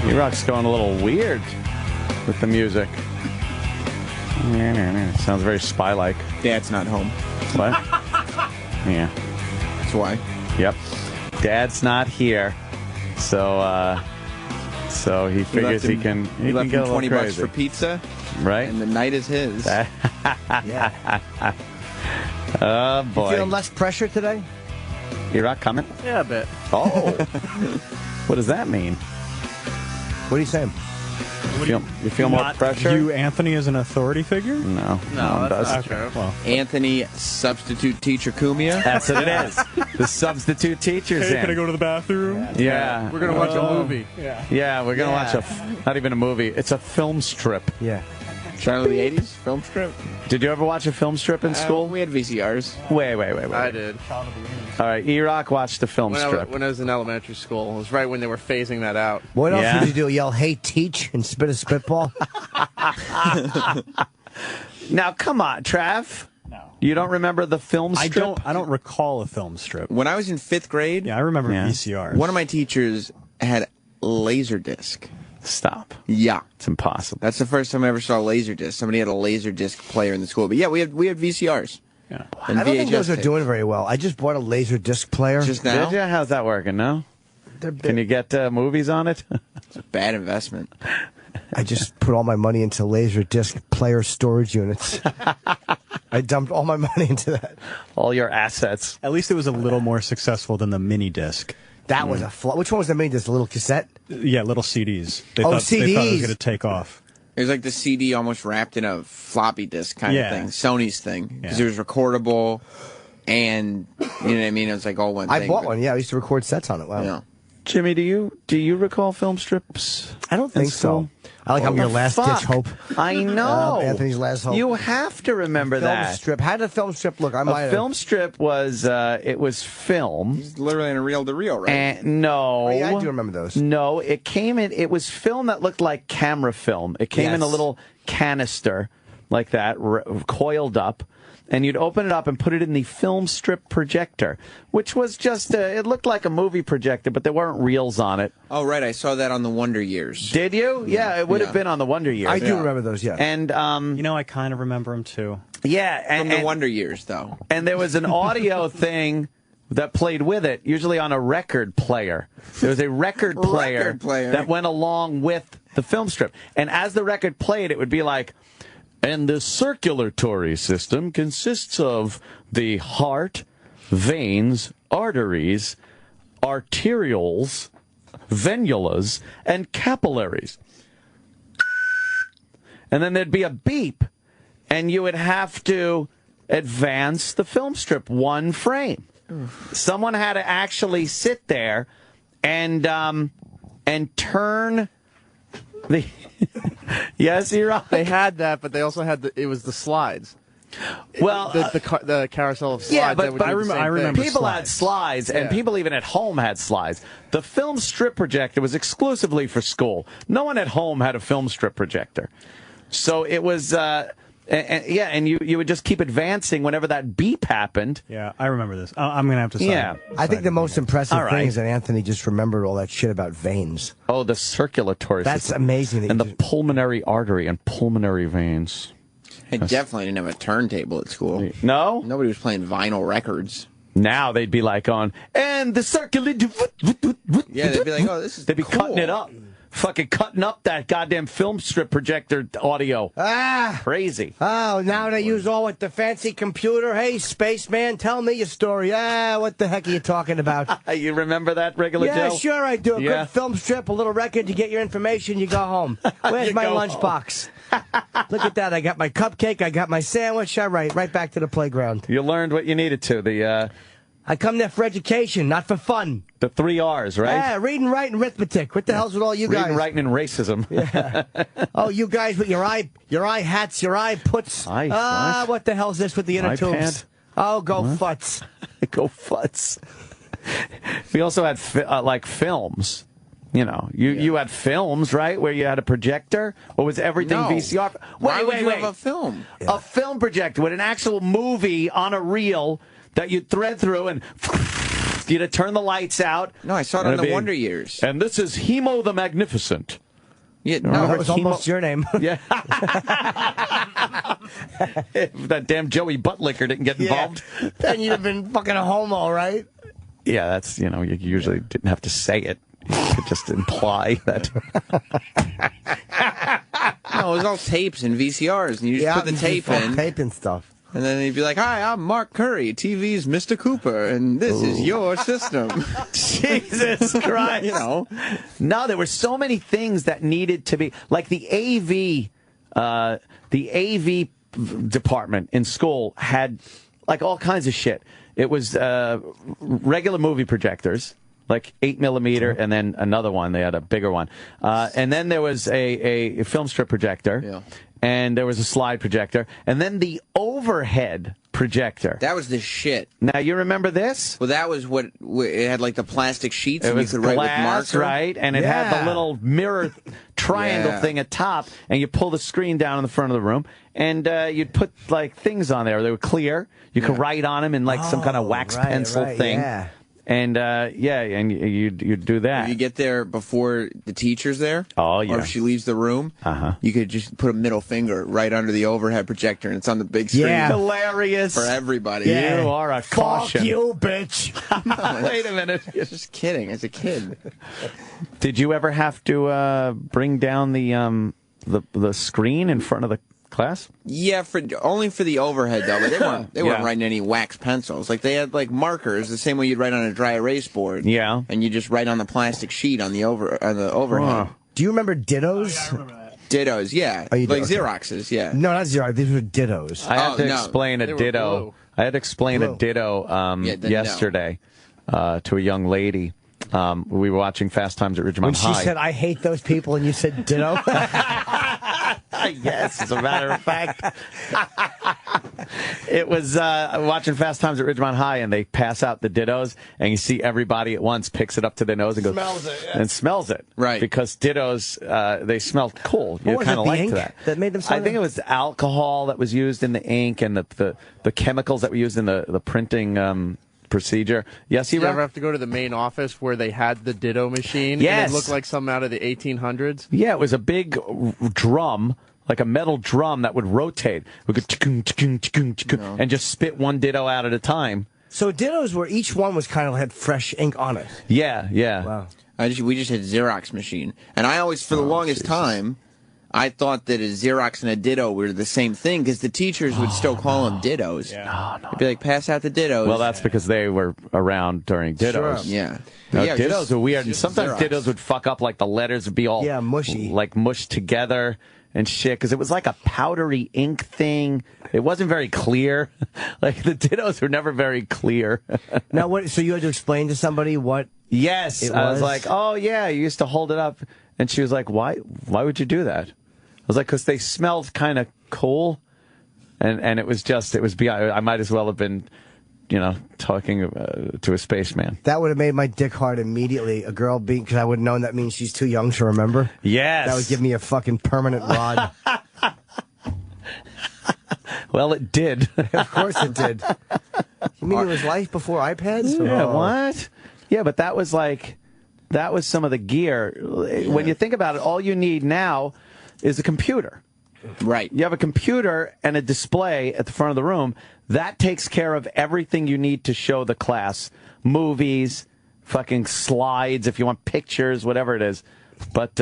E-Rock's going a little weird with the music. Sounds very spy-like. Dad's not home. What? Yeah. That's why. Yep. Dad's not here. So he figures he can left get him a little $20 crazy. for pizza, right? And the night is his. Yeah. Oh, boy. You feeling less pressure today? E-Rock comment? Yeah, a bit. Oh. What does that mean? What are you saying? You feel more pressure? You, Anthony, as an authority figure? No. No, that's not true. Well, Anthony, substitute teacher Kumia. That's what it is. The substitute teacher's hey, in. can I go to the bathroom? Yeah. We're going to watch a movie. Yeah, we're going to watch not even a movie. It's a film strip. Yeah. Child of the 80s film strip. Did you ever watch a film strip in school? We had VCRs. Wait. I did. All right, E-Rock watched the film strip. When I was in elementary school, it was right when they were phasing that out. What else Yeah. would you do? Yell, hey, teach, and spit a spitball? Now, come on, Trav. No. You don't remember the film strip? I don't recall a film strip. When I was in 5th grade, Yeah, I remember Yeah. VCRs. one of my teachers had Laserdisc. Stop. Yeah. It's impossible. That's the first time I ever saw Laserdisc. Somebody had a Laserdisc player in the school. But yeah, we had VCRs. Yeah. And I don't think VHS those are tapes. doing very well. I just bought a laser disc player. Just now. Did you? How's that working, no? They're big. Can you get movies on it? It's a bad investment. I just put all my money into laser disc player storage units. I dumped all my money into that. All your assets. At least it was a little more successful than the mini disc. That was a flop. Which one was the main disc? The little cassette? Yeah, little CDs. They Oh, thought They thought it CDs. was going to take off. It was like the CD almost wrapped in a floppy disk kind Yeah. of thing. Sony's thing. Because Yeah. it was recordable and, you know what I mean? It was like all one thing. I bought but, one, yeah. I used to record sets on it. Wow. You know. Jimmy, do you recall film strips? I don't in think school? so. I like I'm your last ditch hope. I know. Anthony's last hope. You have to remember Film that. strip. How did a film strip look? I might A have. film strip was it was film. He's literally in a reel-to-reel, right? And no. Oh, yeah, I do remember those. No, it came in. It was film that looked like camera film. It came in a Yes. little canister like that, coiled up, and you'd open it up and put it in the film strip projector, which was just it looked like a movie projector, but there weren't reels on it. Oh, right. I saw that on the Wonder Years. Did you? Yeah, it would have been on the Wonder Years. I do remember those, yeah. And You know, I kind of remember them too. yeah, From and, the and, Wonder Years, though. and there was an audio thing that played with it, usually on a record player. There was a record player that went along with the film strip. And as the record played, it would be like, and the circulatory system consists of the heart, veins, arteries, arterioles, venulas, and capillaries. And then there'd be a beep, and you would have to advance the film strip one frame. Someone had to actually sit there and turn the. Yes, you're right. They had that, but they also had it was the slides. Well, The carousel of slides. yeah, that would but do the same I remember thing. people had slides, and Yeah. people even at home had slides. The film strip projector was exclusively for school. No one at home had a film strip projector. So it was, and you would just keep advancing whenever that beep happened. Yeah, I remember this. I'm going to have to. Yeah. I think the most impressive All right. thing is that Anthony just remembered all that shit about veins. Oh, the circulatory That's system. amazing. That And you the just- pulmonary artery and pulmonary veins. I definitely didn't have a turntable at school. No? Nobody was playing vinyl records. Now they'd be like on, and the circulatory. Yeah, they'd be like, oh, this is They'd be cool. cutting it up. Fucking cutting up that goddamn film strip projector audio. Ah! Crazy. Oh, now they use all with the fancy computer. Hey, spaceman, tell me your story. Ah, what the heck are you talking about? You remember that, Regular Yeah, Joe? sure I do. A Yeah. good film strip, a little record, you get your information, you go home. Where's You my go lunchbox? Look at that. I got my cupcake, I got my sandwich. All right back to the playground. You learned what you needed to. I come there for education, not for fun. The 3 R's, right? Yeah, reading, writing, arithmetic. What the hell's with all you guys? Reading, writing, and racism. Oh, you guys with your eye hats, your eye puts. What the hell's this with the inner iPad? tubes? Oh, go futz. Go futz. We also had like films. You know, you had films, right, where you had a projector, or was everything No. VCR? Why would you wait. have a film? A film projector with an actual movie on a reel that you'd thread through and You'd turn the lights out. No, I saw it on the Wonder Years. And this is Hemo the Magnificent. Yeah, No, that was almost your name. Yeah. If that damn Joey Buttlicker didn't get involved. Then you'd have been fucking a homo, right? Yeah, that's, you usually didn't have to say it. You could just imply that. No, it was all tapes and VCRs, and you just put the tape in. Tape and stuff. And then he'd be like, "Hi, I'm Mark Curry, TV's Mr. Cooper, and this is your system." Jesus Christ. No, there were so many things that needed to be, like the AV department in school had like all kinds of shit. It was regular movie projectors, like 8mm, and then another one. They had a bigger one. And then there was a film strip projector. Yeah. And there was a slide projector, and then the overhead projector. That was the shit. Now, you remember this? Well, that was what it had, like the plastic sheets, and you could glass, write with marker. Right? And it had the little mirror triangle thing at top, and you pull the screen down in the front of the room, and you'd put like things on there. They were clear. You could write on them in like some kind of wax pencil thing. Yeah. And and you'd do that. If you get there before the teacher's there, oh yeah, or if she leaves the room, you could just put a middle finger right under the overhead projector, and it's on the big screen. Yeah, hilarious for everybody. Yeah. You are a caution. Fuck you, bitch. Wait a minute. Just kidding. As a kid, did you ever have to bring down the screen in front of the class? Yeah, only for the overhead though. But they weren't writing any wax pencils. Like they had like markers, the same way you'd write on a dry erase board. Yeah, and you just write on the plastic sheet on the overhead. Do you remember Dittos? I remember that. Dittos, yeah, like Xeroxes, yeah. No, not Xerox. These were Dittos. I had to explain a Ditto. I had to explain a Ditto yesterday to a young lady. We were watching Fast Times at Ridgemont High. When she said, "I hate those people," and you said Ditto. Yes, as a matter of fact. It was watching Fast Times at Ridgemont High, and they pass out the Dittos, and you see everybody at once picks it up to their nose and goes, smells it. Right. Because Dittos, they smelled cool. You kind of liked that. That made them smell. I think it was the alcohol that was used in the ink and the chemicals that were used in the printing procedure. Yes, you ever have to go to the main office where they had the Ditto machine? Yes. And it looked like something out of the 1800s? Yeah, it was a big drum, like a metal drum that would rotate. We could and just spit one Ditto out at a time. So Dittos were, each one was kind of had fresh ink on it. Yeah, yeah. Wow. We just had a Xerox machine. And I always, for the longest time, I thought that a Xerox and a Ditto were the same thing because the teachers would still call them Dittos. Yeah. They'd be like, pass out the Dittos. Well, that's because they were around during Dittos. Sure. Yeah. Dittos are weird. And sometimes Xerox. Dittos would fuck up, like the letters would be all mushy. Like mushed together and shit, because it was like a powdery ink thing. It wasn't very clear. Like the Dittos were never very clear. Now, what? So you had to explain to somebody what? Yes. I was like, oh, yeah, you used to hold it up. And she was like, why would you do that? I was like, because they smelled kind of cool, and it was beyond. I might as well have been, talking to a spaceman. That would have made my dick hard immediately. A girl being, because I would have known that means she's too young to remember. Yes. That would give me a fucking permanent rod. Well, it did. Of course it did. You mean it was life before iPads? Yeah, what? Yeah, but that was some of the gear. When you think about it, all you need now is a computer. Right. You have a computer and a display at the front of the room. That takes care of everything you need to show the class. Movies, slides, if you want pictures, whatever it is. But,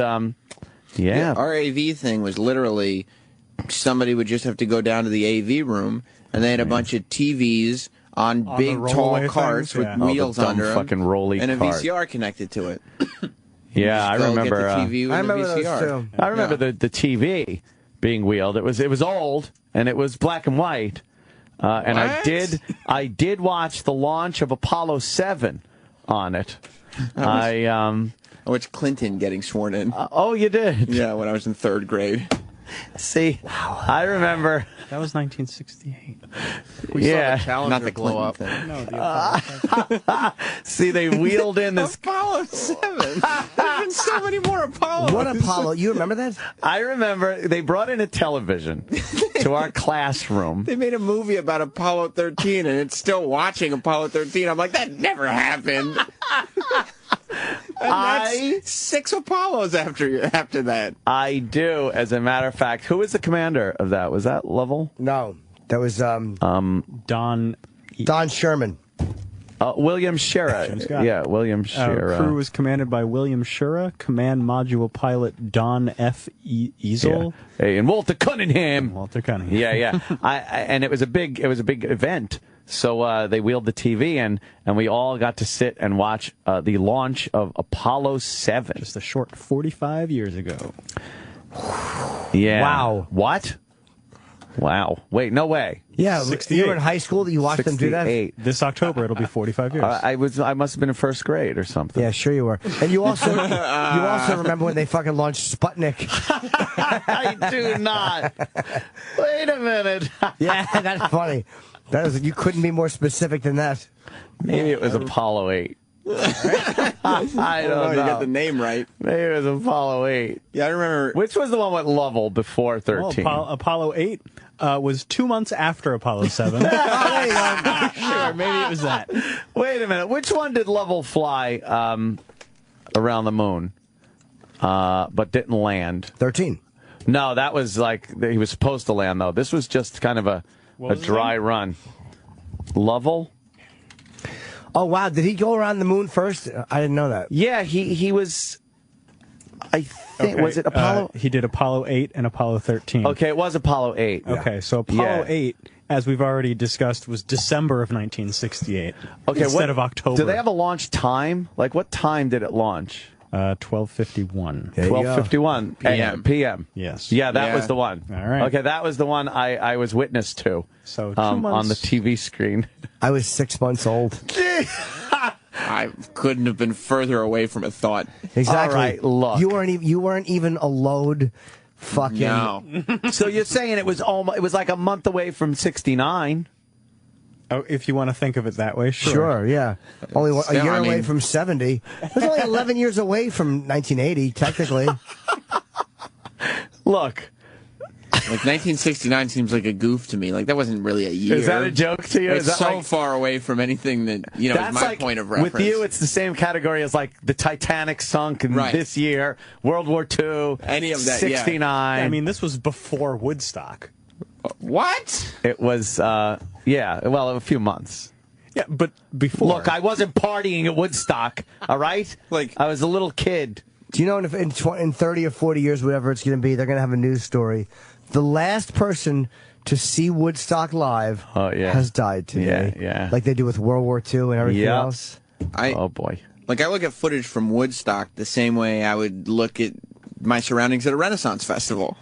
yeah. Our AV thing was literally somebody would just have to go down to the AV room, and they had a bunch of TVs on big, tall carts with wheels under them. Fucking rolly and a cart. VCR connected to it. Yeah, I remember. Get the TV with I remember the VCR. those too. I remember the TV being wheeled. It was old and it was black and white. And I did watch the launch of Apollo 7 on it. I watched Clinton getting sworn in. Oh, you did? Yeah, when I was in 3rd grade. See, I remember. That was 1968. We saw the Challenger not the blow up. Clinton thing. No, the Apollo. See, they wheeled in this. Apollo 7. There's been so many more Apollos. What Apollo? You remember that? I remember they brought in a television, to our classroom. They made a movie about Apollo 13, and it's still watching Apollo 13. I'm like, that never happened. And that's 6 Apollos after that. I do, as a matter of fact. Who was the commander of that? Was that Lovell? No, that was Don Sherman. William Shera. Yeah, William Shera. Crew was commanded by William Shera, command module pilot Don F. Easel. Yeah. Hey, and Walter Cunningham. Yeah. And it was a big event. So they wheeled the TV in, and we all got to sit and watch the launch of Apollo 7. Just a short 45 years ago. Yeah. Wow. What? Wow. Wait, no way. Yeah, 68. you were in high school that you watched them do that? This October, it'll be 45 years. I must have been in first grade or something. Yeah, sure you were. And you also remember when they fucking launched Sputnik. I do not. Wait a minute. Yeah, that's funny. You couldn't be more specific than that. Maybe it was Apollo 8. I don't know. You got the name right. Maybe it was Apollo 8. Yeah, I remember. Which was the one with Lovell before 13? Well, Apollo 8 was 2 months after Apollo 7. Sure, maybe it was that. Wait a minute. Which one did Lovell fly around the moon but didn't land? 13. No, that was like, he was supposed to land, though. This was just kind of a dry run. Lovell? Oh, wow. Did he go around the moon first? I didn't know that. Yeah, he was, I think, was it Apollo? He did Apollo 8 and Apollo 13. Okay, it was Apollo 8. Okay, so Apollo 8, as we've already discussed, was December of 1968 instead of October. Do they have a launch time? Like, what time did it launch? 12:51. 12:51 p.m. Yes. Yeah, that was the one. All right. Okay, that was the one I was witness to. So 2 months on the TV screen. I was 6 months old. I couldn't have been further away from a thought. Exactly. All right, look. You weren't even a load. Fucking. No. So you're saying it was like a month away from 69? Oh, if you want to think of it that way, sure. Sure, yeah. Only a year away mean- from 70. It was only 11 years away from 1980, technically. Look. Like 1969 seems like a goof to me. Like that wasn't really a year. Is that a joke to you? It's Is that so like, far away from anything that is that's my like, point of reference. With you, it's the same category as like the Titanic sunk in this year, World War II, Any of that, 69. I mean, this was before Woodstock. What? It was, a few months. Yeah, but before. Look, I wasn't partying at Woodstock, all right? Like I was a little kid. Do you know in 30 or 40 years, whatever it's going to be, they're going to have a news story. The last person to see Woodstock live has died today. Yeah. Like they do with World War II and everything else. Oh, boy. Like I look at footage from Woodstock the same way I would look at my surroundings at a Renaissance festival.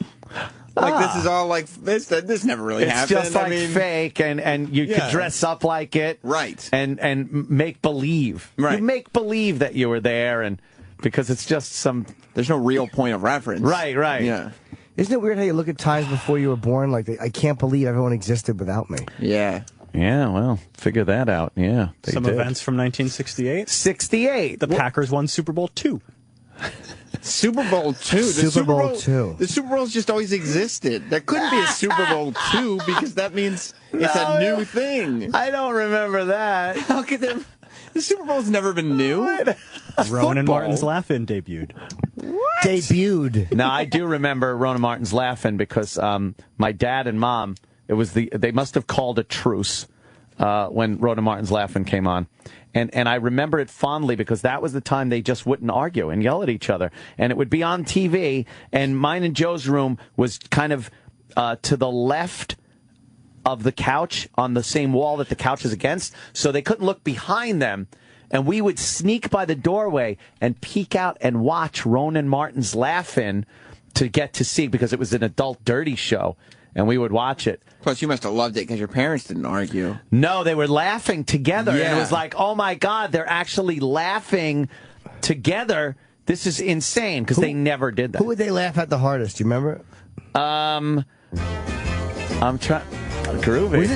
Like this is all like this never really happened. It's just like fake, and you could dress up like it, right? And make believe, right? You make believe that you were there, and because it's just some. There's no real point of reference, right? Yeah. Isn't it weird how you look at times before you were born? Like I can't believe everyone existed without me. Yeah. Yeah, well, figure that out. Yeah, some events from 1968. 68. The Packers won Super Bowl II. Super Bowl II. Super Bowl II. The Super Bowl's just always existed. There couldn't be a Super Bowl II because that means it's a new thing. I don't remember that. How could there? The Super Bowl's never been new. Rowan Martin's Laugh-In debuted. What? Debuted. Now I do remember Rowan Martin's Laugh-In because my dad and mom. They must have called a truce when Rowan Martin's Laugh-In came on. And I remember it fondly because that was the time they just wouldn't argue and yell at each other. And it would be on TV, and mine and Joe's room was kind of to the left of the couch on the same wall that the couch is against, so they couldn't look behind them. And we would sneak by the doorway and peek out and watch Rowan Martin's Laugh-In to get to see, because it was an adult dirty show. And we would watch it. Plus, you must have loved it because your parents didn't argue. No, they were laughing together. Yeah. And it was like, oh, my God, they're actually laughing together. This is insane, because they never did that. Who would they laugh at the hardest? Do you remember? I'm trying. Groovy.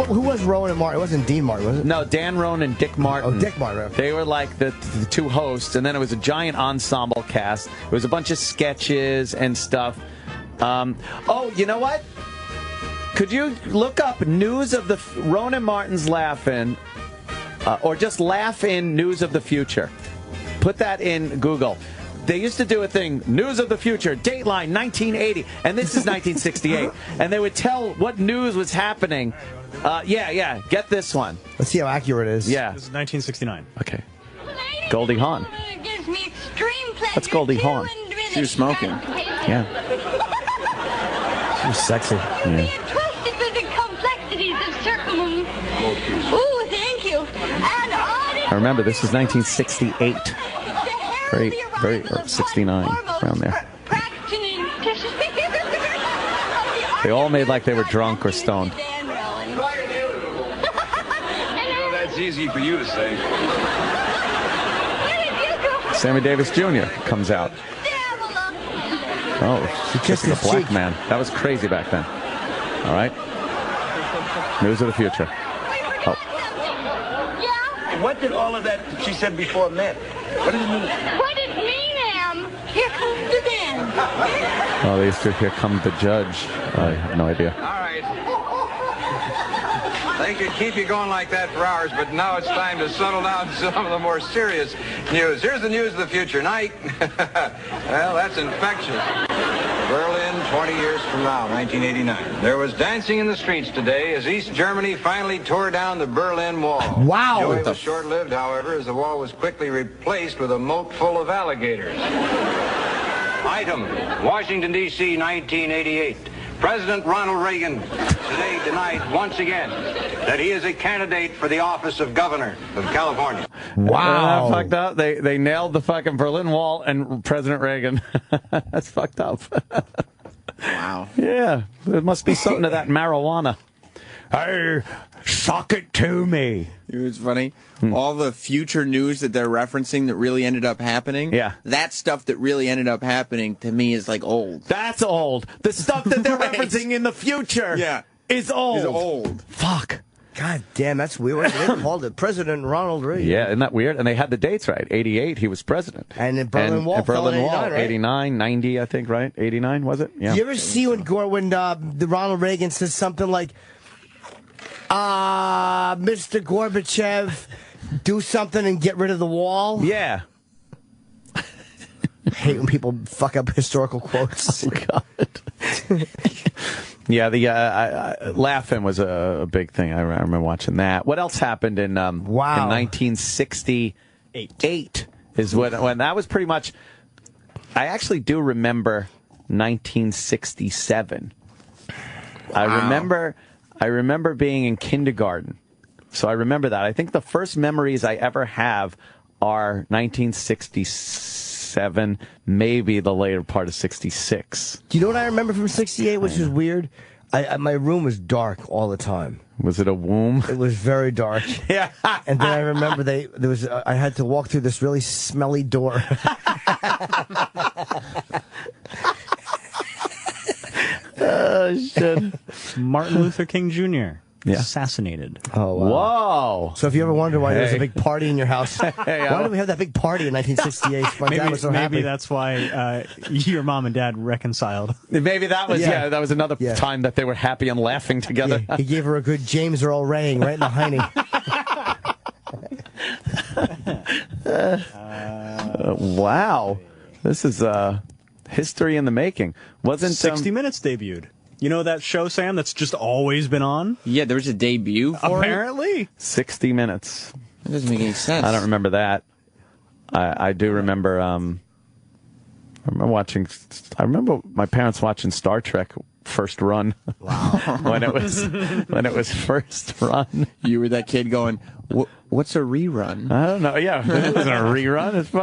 Who was Rowan and Martin? It wasn't Dean Martin, was it? No, Dan Rowan and Dick Martin. Oh, Dick Martin. Okay. They were like the two hosts, and then it was a giant ensemble cast. It was a bunch of sketches and stuff. You know what? could you look up news of the Ronan Martin's Laugh-In, or just Laugh-In News of the Future? Put that in Google. They used to do a thing, News of the Future, Dateline 1980, and this is 1968. And they would tell what news was happening. Yeah, get this one. Let's see how accurate it is. Yeah. This is 1969. Okay. Goldie Hawn. That's Goldie Hawn. She was smoking. Yeah. She was sexy. Yeah. Ooh, thank you. I remember, this is 1968. Very, 69, around there. They all made like they were drunk or stoned. That's easy for you to say. Sammy Davis Jr. comes out. Oh, she kissed a black man. That was crazy back then. All right. News of the future. Oh. What did all of that she said before mean? What does it mean? What it mean, Em? Here comes the band. Oh, they used to Here Comes the Judge. I have no idea. All right. They could keep you going like that for hours, but now it's time to settle down to some of the more serious news. Here's the news of the future. Night. Well, that's infectious. Berlin, 20 years from now, 1989. There was dancing in the streets today as East Germany finally tore down the Berlin Wall. Wow. Joy was short-lived, however, as the wall was quickly replaced with a moat full of alligators. Item, Washington, D.C., 1988. President Ronald Reagan today denied once again that he is a candidate for the office of governor of California. Wow. Fucked up. They nailed the fucking Berlin Wall and President Reagan. That's fucked up. Wow. Yeah. There must be something to that marijuana. Hey, suck it to me. It was funny. All the future news that they're referencing that really ended up happening. Yeah. That stuff that really ended up happening to me is like old. That's old. The stuff that they're Right. referencing in the future is old. Is old. Fuck. God damn, that's weird. They called it President Ronald Reagan. Yeah, isn't that weird? And they had the dates right. 88, he was president. And the Berlin Wall fell in 89, right? 89, 90, I think, right? 89, was it? Yeah. You ever see when the Ronald Reagan says something like, Mr. Gorbachev, do something and get rid of the wall? Yeah. I hate when people fuck up historical quotes. Oh, God. Yeah, the Laugh-In was a big thing. I remember watching that. What else happened in in 1968? Is when that was pretty much. I actually do remember 1967. Wow. I remember being in kindergarten, so I remember that. I think the first memories I ever have are 1967, maybe the later part of 66. Do you know what I remember from 68, which is weird? My room was dark all the time. Was it a womb? It was very dark. Yeah. And then I remember I had to walk through this really smelly door. Oh, shit. Martin Luther King Jr. assassinated. Oh, wow. Whoa. So if you ever wonder why there was a big party in your house, why I did we have that big party in 1968? My dad was so happy. Maybe that's why your mom and dad reconciled. Maybe that was that was another time that they were happy and laughing together. Yeah, he gave her a good James Earl Raying right in the hiney. Wow. This is history in the making. Wasn't 60 Minutes debuted. You know that show, Sam, that's just always been on? Yeah, there was a debut for Apparently. 60 Minutes. That doesn't make any sense. I don't remember that. I do remember. I remember my parents watching Star Trek First Run. Wow. when it was first run. You were that kid going, what's a rerun? I don't know. Yeah, it wasn't a rerun. It's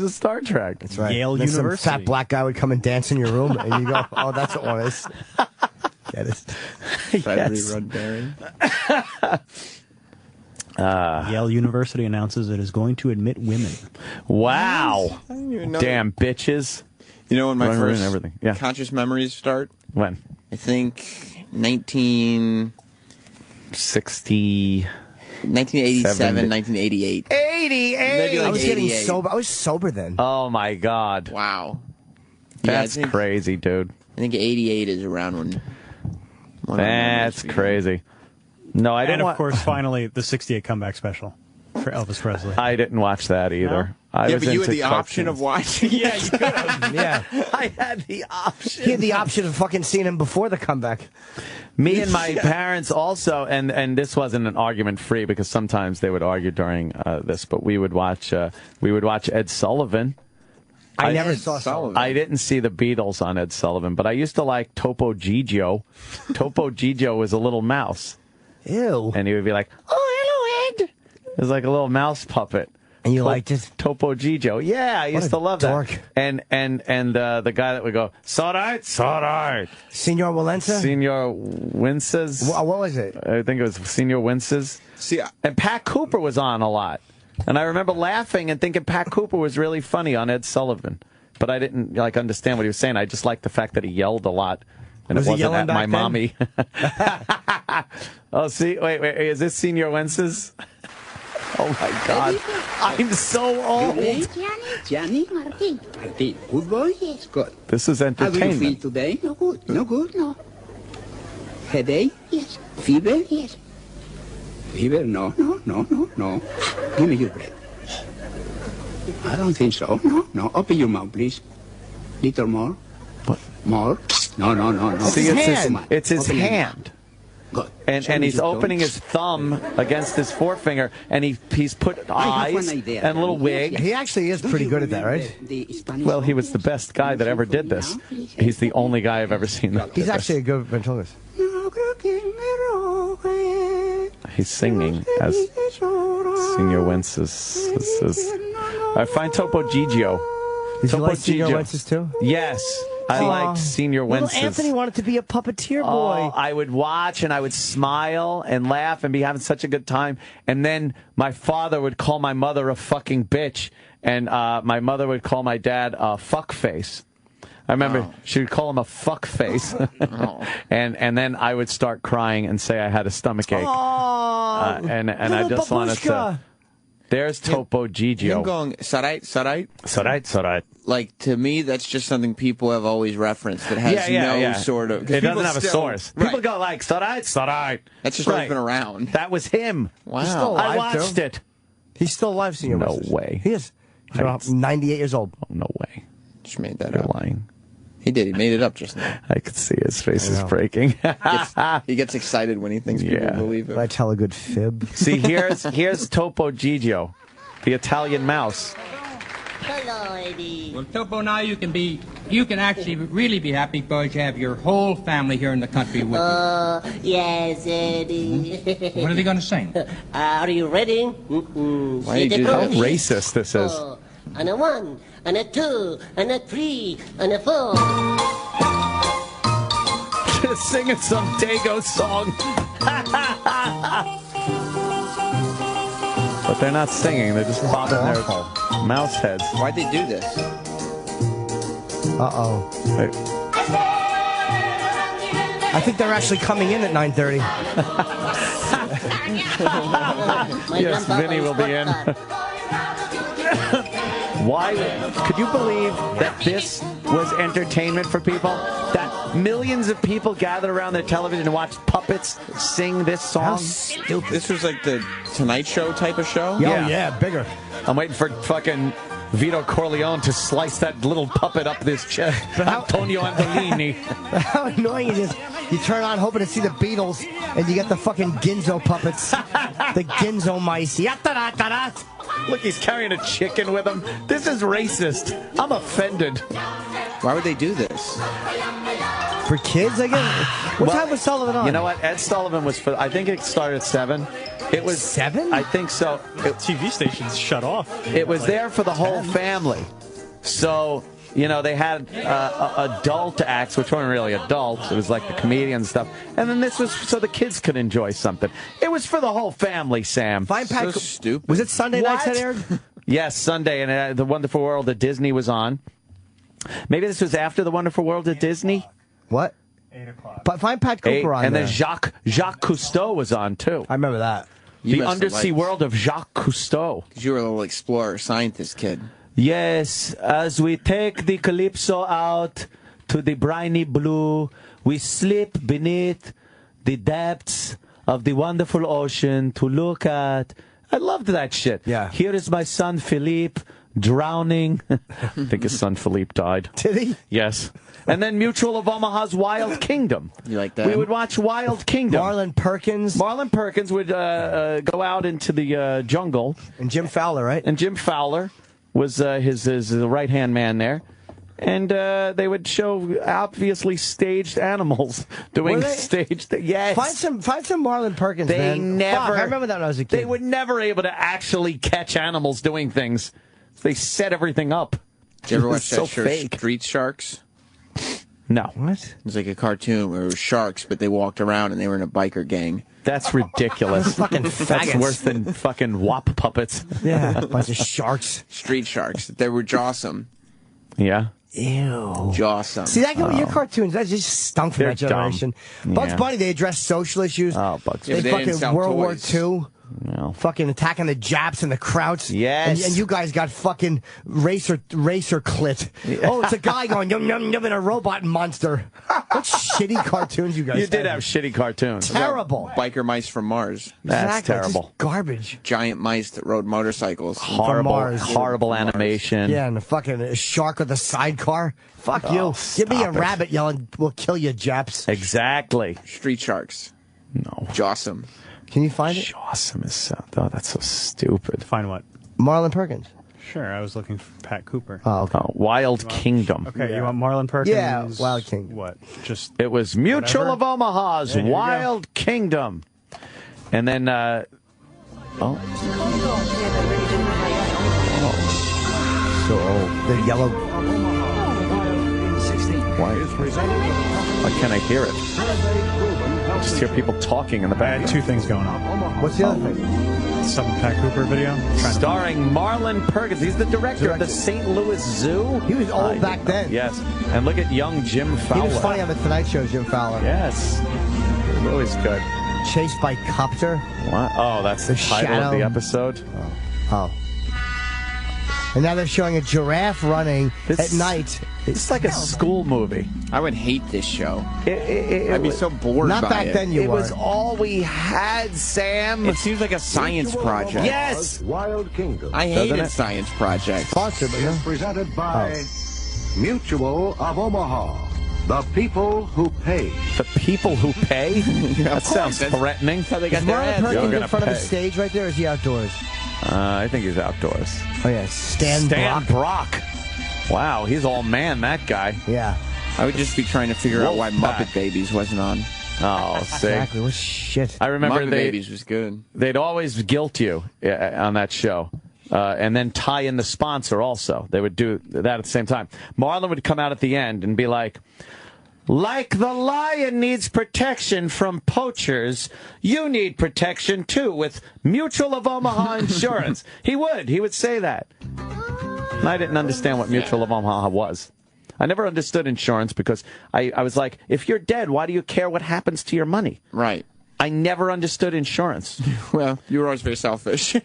a Star Trek. That's right. Yale Then University. Some fat black guy would come and dance in your room, and you go, "Oh, that's what one is." Get it? Rerun Barry. Yale University announces it is going to admit women. Wow. I didn't even know Damn bitches. You know when my Running first everything. Yeah. conscious memories start? When? I think 1987, 1988. 88. Maybe like I was getting 88. sober. I was sober then. Oh my God. Wow. That's I think, crazy, dude. I think 88 is around when That's crazy. No, I didn't. And of course, finally, the '68 comeback special for Elvis Presley. I didn't watch that either. No? I yeah, was but you had into the option of watching. Yeah, you could have. Yeah, I had the option. He had the option of fucking seeing him before the comeback. Me and my parents also, and this wasn't an argument free because sometimes they would argue during this, but we would watch Ed Sullivan. I never saw Sullivan. I didn't see the Beatles on Ed Sullivan, but I used to like Topo Gigio. Topo Gigio was a little mouse. Ew. And he would be like, "Oh, hello, Ed." It was like a little mouse puppet. And you liked it? Topo Gigio. Yeah, I used to love dork. that. And the guy that would go, "Sorry, sorry." Senor Walensa? Senor Winces. What was it? I think it was Senor Winces. See, and Pat Cooper was on a lot. And I remember laughing and thinking Pat Cooper was really funny on Ed Sullivan. But I didn't understand what he was saying. I just liked the fact that he yelled a lot. And was it wasn't at my then? mommy. Oh, see? Wait. Is this Senor Wences? Oh, my God. I'm so old. Johnny, Martin. Martin, good boy? Yes. Good. This is How do you feel entertainment. today? No good. No good? No. Headache? Yes. Fever? Yes. Fever? No. Give me your breath. I don't think so. No. Open your mouth, please. Little more. What? More? No. See, it's his Open your hand. mouth. Good. And Show me he's your opening toe. his thumb against his forefinger, and he's put I have eyes one idea. and a little wig. He actually is pretty good at that, right? Well, he was the best guy that ever did this. He's the only guy I've ever seen that did He's this. actually a good ventriloquist. He's singing as Senor Wences. I find Topo Gigio. Did you Topo like Senor Gigio. Wences too? Yes, I liked Senor Little Wences. Anthony wanted to be a puppeteer boy. Oh, I would watch and I would smile and laugh and be having such a good time. And then my father would call my mother a fucking bitch, and my mother would call my dad a fuckface. I remember she would call him a fuckface, and then I would start crying and say I had a stomach ache. And I just wanted to. There's Topo Gigio. Him going, sarait. Sarait. Like, to me, that's just something people have always referenced that has no sort of... It doesn't have a source. Right. People go like, sarait. That's just always been around. That was him. Wow. He's still alive, I watched too. it. He's still alive, Senor No Wences. way. He is. He's about 98 years old. Oh, no way. Just made that You're up. lying. He did. He made it up just now. I could see his face is breaking. He gets excited when he thinks people believe I him. tell a good fib. See, here's Topo Gigio, the Italian mouse. Hello, Eddie. Well, Topo, now you can actually really be happy because you have your whole family here in the country with you. Yes, Eddie. What are they going to sing? Are you ready? Why did you do How that? racist this is. And a 1, and a 2, and a 3, and a 4. Just singing some Dago song. But they're not singing. They're just bobbing their mouse heads. Why'd they do this? Uh-oh. Wait. I think they're actually coming in at 9:30. Yes, Vinny will be in. Why could you believe that this was entertainment for people? That millions of people gathered around their television and watched puppets sing this How song? stupid. This was like the Tonight Show type of show? Yeah, bigger. I'm waiting for fucking Vito Corleone to slice that little puppet up this chest. Antonio Andolini. How annoying is this? You turn on hoping to see the Beatles, and you get the fucking Ginzo puppets. The Ginzo mice. Yatarat. Look, he's carrying a chicken with him. This is racist. I'm offended. Why would they do this? For kids, I guess? What time was Sullivan on? You know what? Ed Sullivan was for, I think it started at 7. It was 7? I think so. TV stations shut off. It was there for the whole family. So, you know, they had adult acts, which weren't really adults. It was like the comedian stuff. And then this was so the kids could enjoy something. It was for the whole family, Sam. Fine Pat. So stupid. Was it Sunday nights What? that aired? Yes, Sunday, and The Wonderful World of Disney was on. Maybe this was after The Wonderful World of Disney? What? 8 o'clock. But find Pat Cooper on and there. then Jacques Cousteau was on, too. I remember that. You The must have undersea liked- world of Jacques Cousteau. 'cause you were a little explorer, scientist kid. Yes, as we take the calypso out to the briny blue, we slip beneath the depths of the wonderful ocean to look at. I loved that shit. Yeah. Here is my son Philippe drowning. I think his son Philippe died. Did he? Yes. And then Mutual of Omaha's Wild Kingdom. You like that? We would watch Wild Kingdom. Marlon Perkins. Marlon Perkins would go out into the jungle. And Jim Fowler, right? And Jim Fowler was his right-hand man there. And they would show obviously staged animals doing staged. Yes. Find some Marlon Perkins. They man. never. Fuck, I remember that when I was a kid. They were never able to actually catch animals doing things. They set everything up. Did you ever watch that show, fake. Street Sharks? No. What? It was like a cartoon where it was sharks, but they walked around and they were in a biker gang. That's ridiculous. Fucking That's faggots. worse than fucking WAP puppets. Yeah, a bunch of sharks. Street Sharks. They were jawsome. Yeah. Ew. Jawsome. See, that your cartoons, that just stunk from They're that generation. dumb. Bugs Yeah. Bunny, they addressed social issues. Oh, Bugs Yeah, They but they didn't fucking sell World toys. War II. No. Fucking attacking the Japs and the Krauts. Yes. And you guys got fucking racer clit. Oh, it's a guy going yum yum yum in a robot monster. What shitty cartoons you guys You did have shitty cartoons. Terrible. Biker mice from Mars. That's Exactly, it's terrible. just garbage. Giant mice that rode motorcycles. Horrible, Mars. horrible animation. Yeah, and a fucking shark with a sidecar. Fuck Oh, you. Give me a stop it. rabbit yelling, we'll kill you, Japs. Exactly. Street Sharks. No. Jawsome. Can you find it? Awesome is so. Oh, that's so stupid. Find what? Marlon Perkins. Sure, I was looking for Pat Cooper. Oh, okay. Oh, Wild Kingdom. Okay, you want Marlon Perkins? Yeah, Wild Kingdom. What? Just It was Mutual Whatever. of Omaha's Yeah, here you go. Wild Kingdom. And then, So old. The yellow. Why can't I hear it? I just hear people talking in the I had back. two things going on. What's the other thing? Some Pat Cooper video. Starring Marlon Perkins. He's the director of the St. Louis Zoo. He was old back then. Yes. And look at young Jim He Fowler. was funny on the Tonight Show, Jim Fowler. Yes. Always good. Chased by Copter. What? Oh, that's the title of the Shadow. episode. Oh. And now they're showing a giraffe running This- at night. It's like a school movie. I would hate this show. It I'd be was- so bored Not by back it. then you It were. was all we had, Sam. It seems like a science project. Yes. Wild Kingdom. I Doesn't hated it? science projects. Sponsored, but no. Presented by Mutual of Omaha. The people who pay. The people who pay? That sounds That's- threatening. How they got Is their Marlon ads. You're Perkins gonna in front of the pay. stage right there, or is he outdoors? I think he's outdoors. Oh, yeah. Stan Brock. Wow, he's all man, that guy. Yeah. I would just be trying to figure out why Wolfpack. Muppet Babies wasn't on. Oh, see. Exactly. What shit. I remember Muppet Babies was good. they'd always guilt you on that show. And then tie in the sponsor also. They would do that at the same time. Marlon would come out at the end and be like the lion needs protection from poachers, you need protection too with Mutual of Omaha Insurance. He would say that. And I didn't understand what Mutual of Omaha was. I never understood insurance because I was like, if you're dead, why do you care what happens to your money? Right. I never understood insurance. Well, you were always very selfish.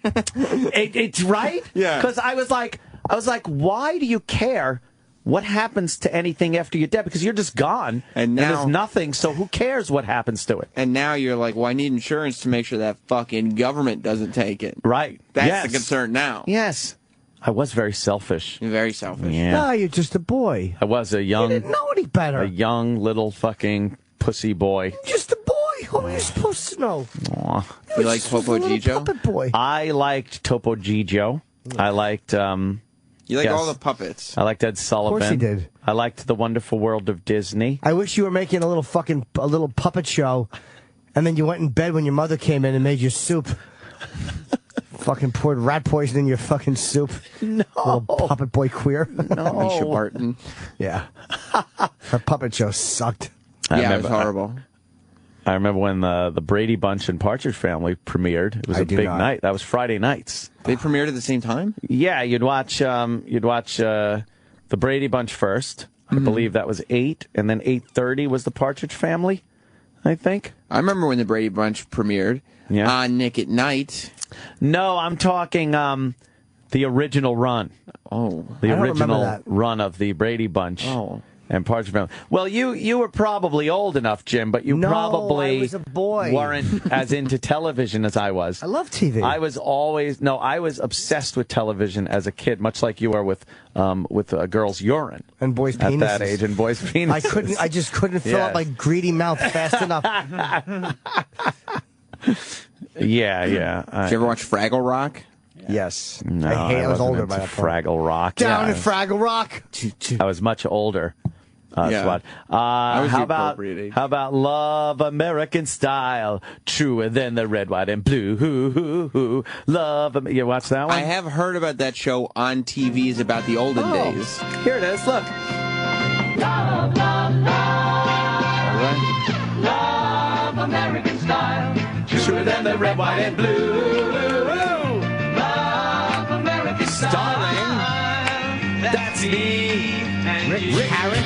It's right? Yeah. Because I was like, why do you care what happens to anything after you're dead? Because you're just gone, And there's now- nothing, so who cares what happens to it? And now you're like, well, I need insurance to make sure that fucking government doesn't take it. Right. That's Yes. the concern now. Yes. I was very selfish. You're very selfish. Yeah. No, you're just a boy. I was a You young, didn't know any better. little fucking pussy boy. Just a boy. What are you supposed to know? Aw. You like Just a Popo little Gijo? puppet boy. I liked Topo Gigio. I liked You like Yes. all the puppets. I liked Ed Sullivan. Of course he did. I liked The Wonderful World of Disney. I wish you were making a little puppet show, and then you went in bed when your mother came in and made you soup. Fucking poured rat poison in your fucking soup. No. Little puppet boy queer. Misha Barton. Yeah. Her puppet show sucked. Yeah, it was horrible. I remember when the Brady Bunch and Partridge Family premiered. It was I a do big not. night. That was Friday nights. They premiered at the same time? Yeah, you'd watch the Brady Bunch first. I believe that was 8, and then 8:30 was the Partridge Family, I think. I remember when the Brady Bunch premiered on Nick at Night. No, I'm talking the original run. Oh. The I don't remember original that. run of the Brady Bunch. Oh. And Partridge Family. Well, you were probably old enough, Jim, but you probably I was a boy. weren't as into television as I was. I love TV. I was obsessed with television as a kid, much like you are with a girl's urine and boys' penises. At that age, and boys' penises. I just couldn't fill up my greedy mouth fast enough. Yeah. Did you ever watch Fraggle Rock? Yes. No, I was older by that point. Fraggle Rock. Down at Fraggle Rock. I was much older. Yeah. How about Love American Style? Truer than the red, white, and blue. Love. You watch that one? I have heard about that show on TVs about the olden days. Here it is. Look. Love, love, love. Love American Style. Truer than the red, white, and blue. Love American Style. Starring. That's me. Rick Harrod.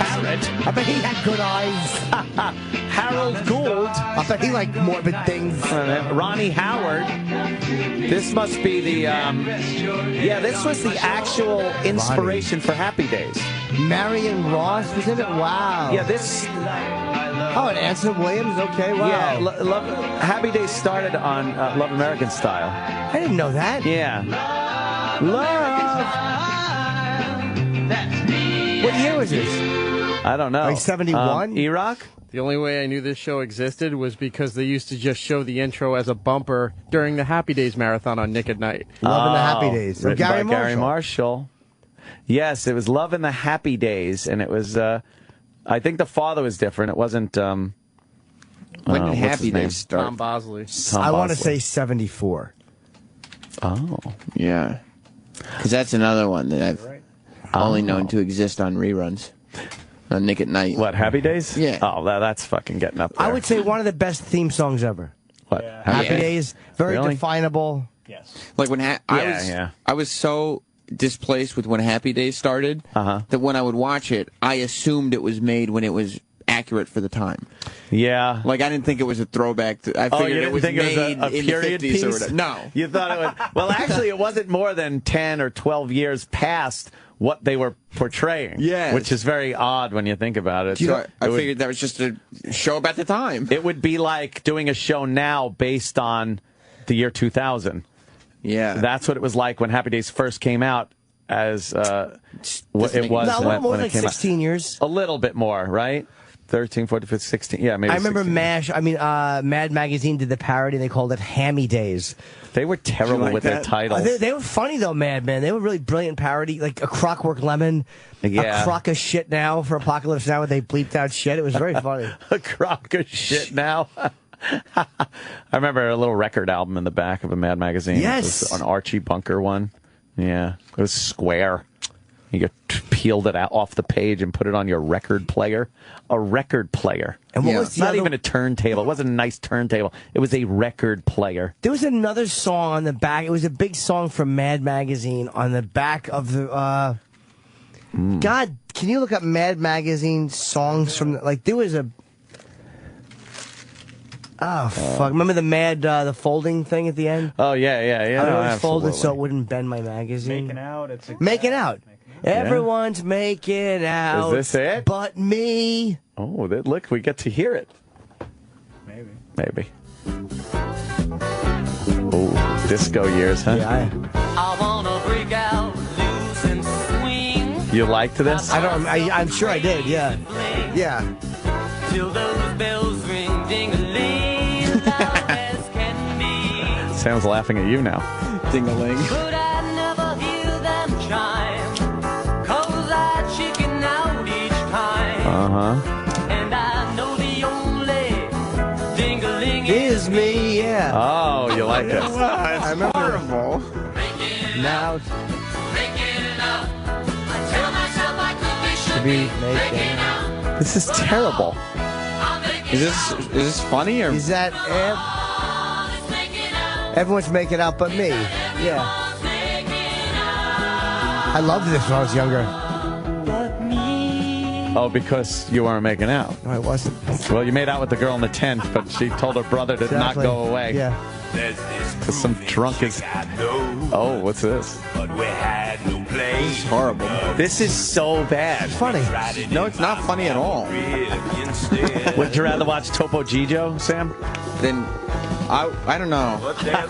I bet he had good eyes. Harold Gould. I bet he liked morbid things. Ronnie Howard. This must be the, this was the actual inspiration for Happy Days. Marion Ross was in it? Wow. Yeah, this... Oh, and Anson Williams? Okay, wow. Yeah, Happy Days started on Love American Style. I didn't know that. Yeah. Love. What year was this? I don't know. Like 71? E-Rock? The only way I knew this show existed was because they used to just show the intro as a bumper during the Happy Days marathon on Nick at Night. Love in the Happy Days. Written by Gary Marshall. Yes, it was Love in the Happy Days, and it was, I think the father was different. It wasn't, when did Happy Days start? Tom Bosley. I want to say 74. Oh. Yeah. Because that's another one that I've only known to exist on reruns. On Nick at Night. What, Happy Days? Yeah. Oh, that's fucking getting up there. I would say one of the best theme songs ever. What? Yeah. Happy Days. Very definable. Yes. Like when I was so displaced with when Happy Days started that when I would watch it, I assumed it was made when it was accurate for the time. Yeah. Like I didn't think it was a throwback. I figured it was made it was a in period the 50s piece? or whatever. No. You thought it was... Well, actually, it wasn't more than 10 or 12 years past what they were portraying. Yes. Which is very odd when you think about it. So I figured that was just a show about the time. It would be like doing a show now based on the year 2000. Yeah. That's what it was like when Happy Days first came out as what it was no, when, more when like it came 16 out. years. A little bit more, right? 13, 14, 15, 16. Yeah, maybe I remember 16. Mad Magazine did the parody. They called it Hammy Days. They were terrible with their titles. They were funny, though, Mad Men. They were really brilliant parody. Like A Crockwork Lemon, A Crock of Shit Now for Apocalypse Now, where they bleeped out shit. It was very funny. A Crock of Shit Now. I remember a little record album in the back of a Mad Magazine. Yes. It was an Archie Bunker one. Yeah. It was square. You peeled it out off the page and put it on your record player. A record player. And what was the Not even a turntable. It wasn't a nice turntable. It was a record player. There was another song on the back. It was a big song from Mad Magazine on the back of the... God, can you look up Mad Magazine songs from... there was a... Oh, fuck. Remember the folding thing at the end? Oh, yeah. I always folded so it wouldn't bend my magazine. Making out. Making out. Everyone's making out. Is this it? But me. Oh, look, we get to hear it. Maybe. Oh, disco years, huh? Yeah. I wanna break out, loose and swing. You liked this? I'm sure I did, yeah. Yeah. Till those bells ring, ding-a-ling, loud as can be. Sam's laughing at you now. Ding-a-ling. But I never hear them chime, 'cause I chicken out each time. And I know the only ding-a-ling is me, yeah. Oh, you like it. I remember. Horrible. Now to be making out. This is terrible. Is this funny or? Is that everyone's making out but me? Yeah. I loved this when I was younger. Oh, because you weren't making out. No, I wasn't. Well, you made out with the girl in the tent, but she told her brother to not go away. Yeah. Because some drunk is... Oh, what's this? But we had no This is horrible. This is so bad. Funny. No, it's not funny at all. Would you rather watch Topo Gigio, Sam? Then I don't know.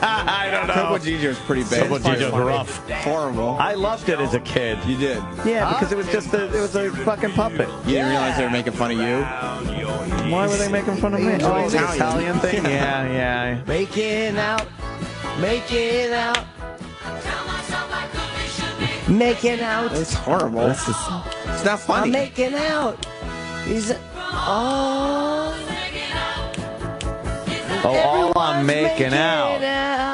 I don't know. Topo Gigio is pretty bad. Topo Gigio's rough. Horrible. I loved it as a kid. You did? Yeah, because it was just it was a fucking puppet. You didn't realize they were making fun of you? Why were they making fun of me? Oh, the Italian thing? Yeah. Making out. Making out. Making out. It's horrible. It's not funny. I'm making out. He's all I'm making out.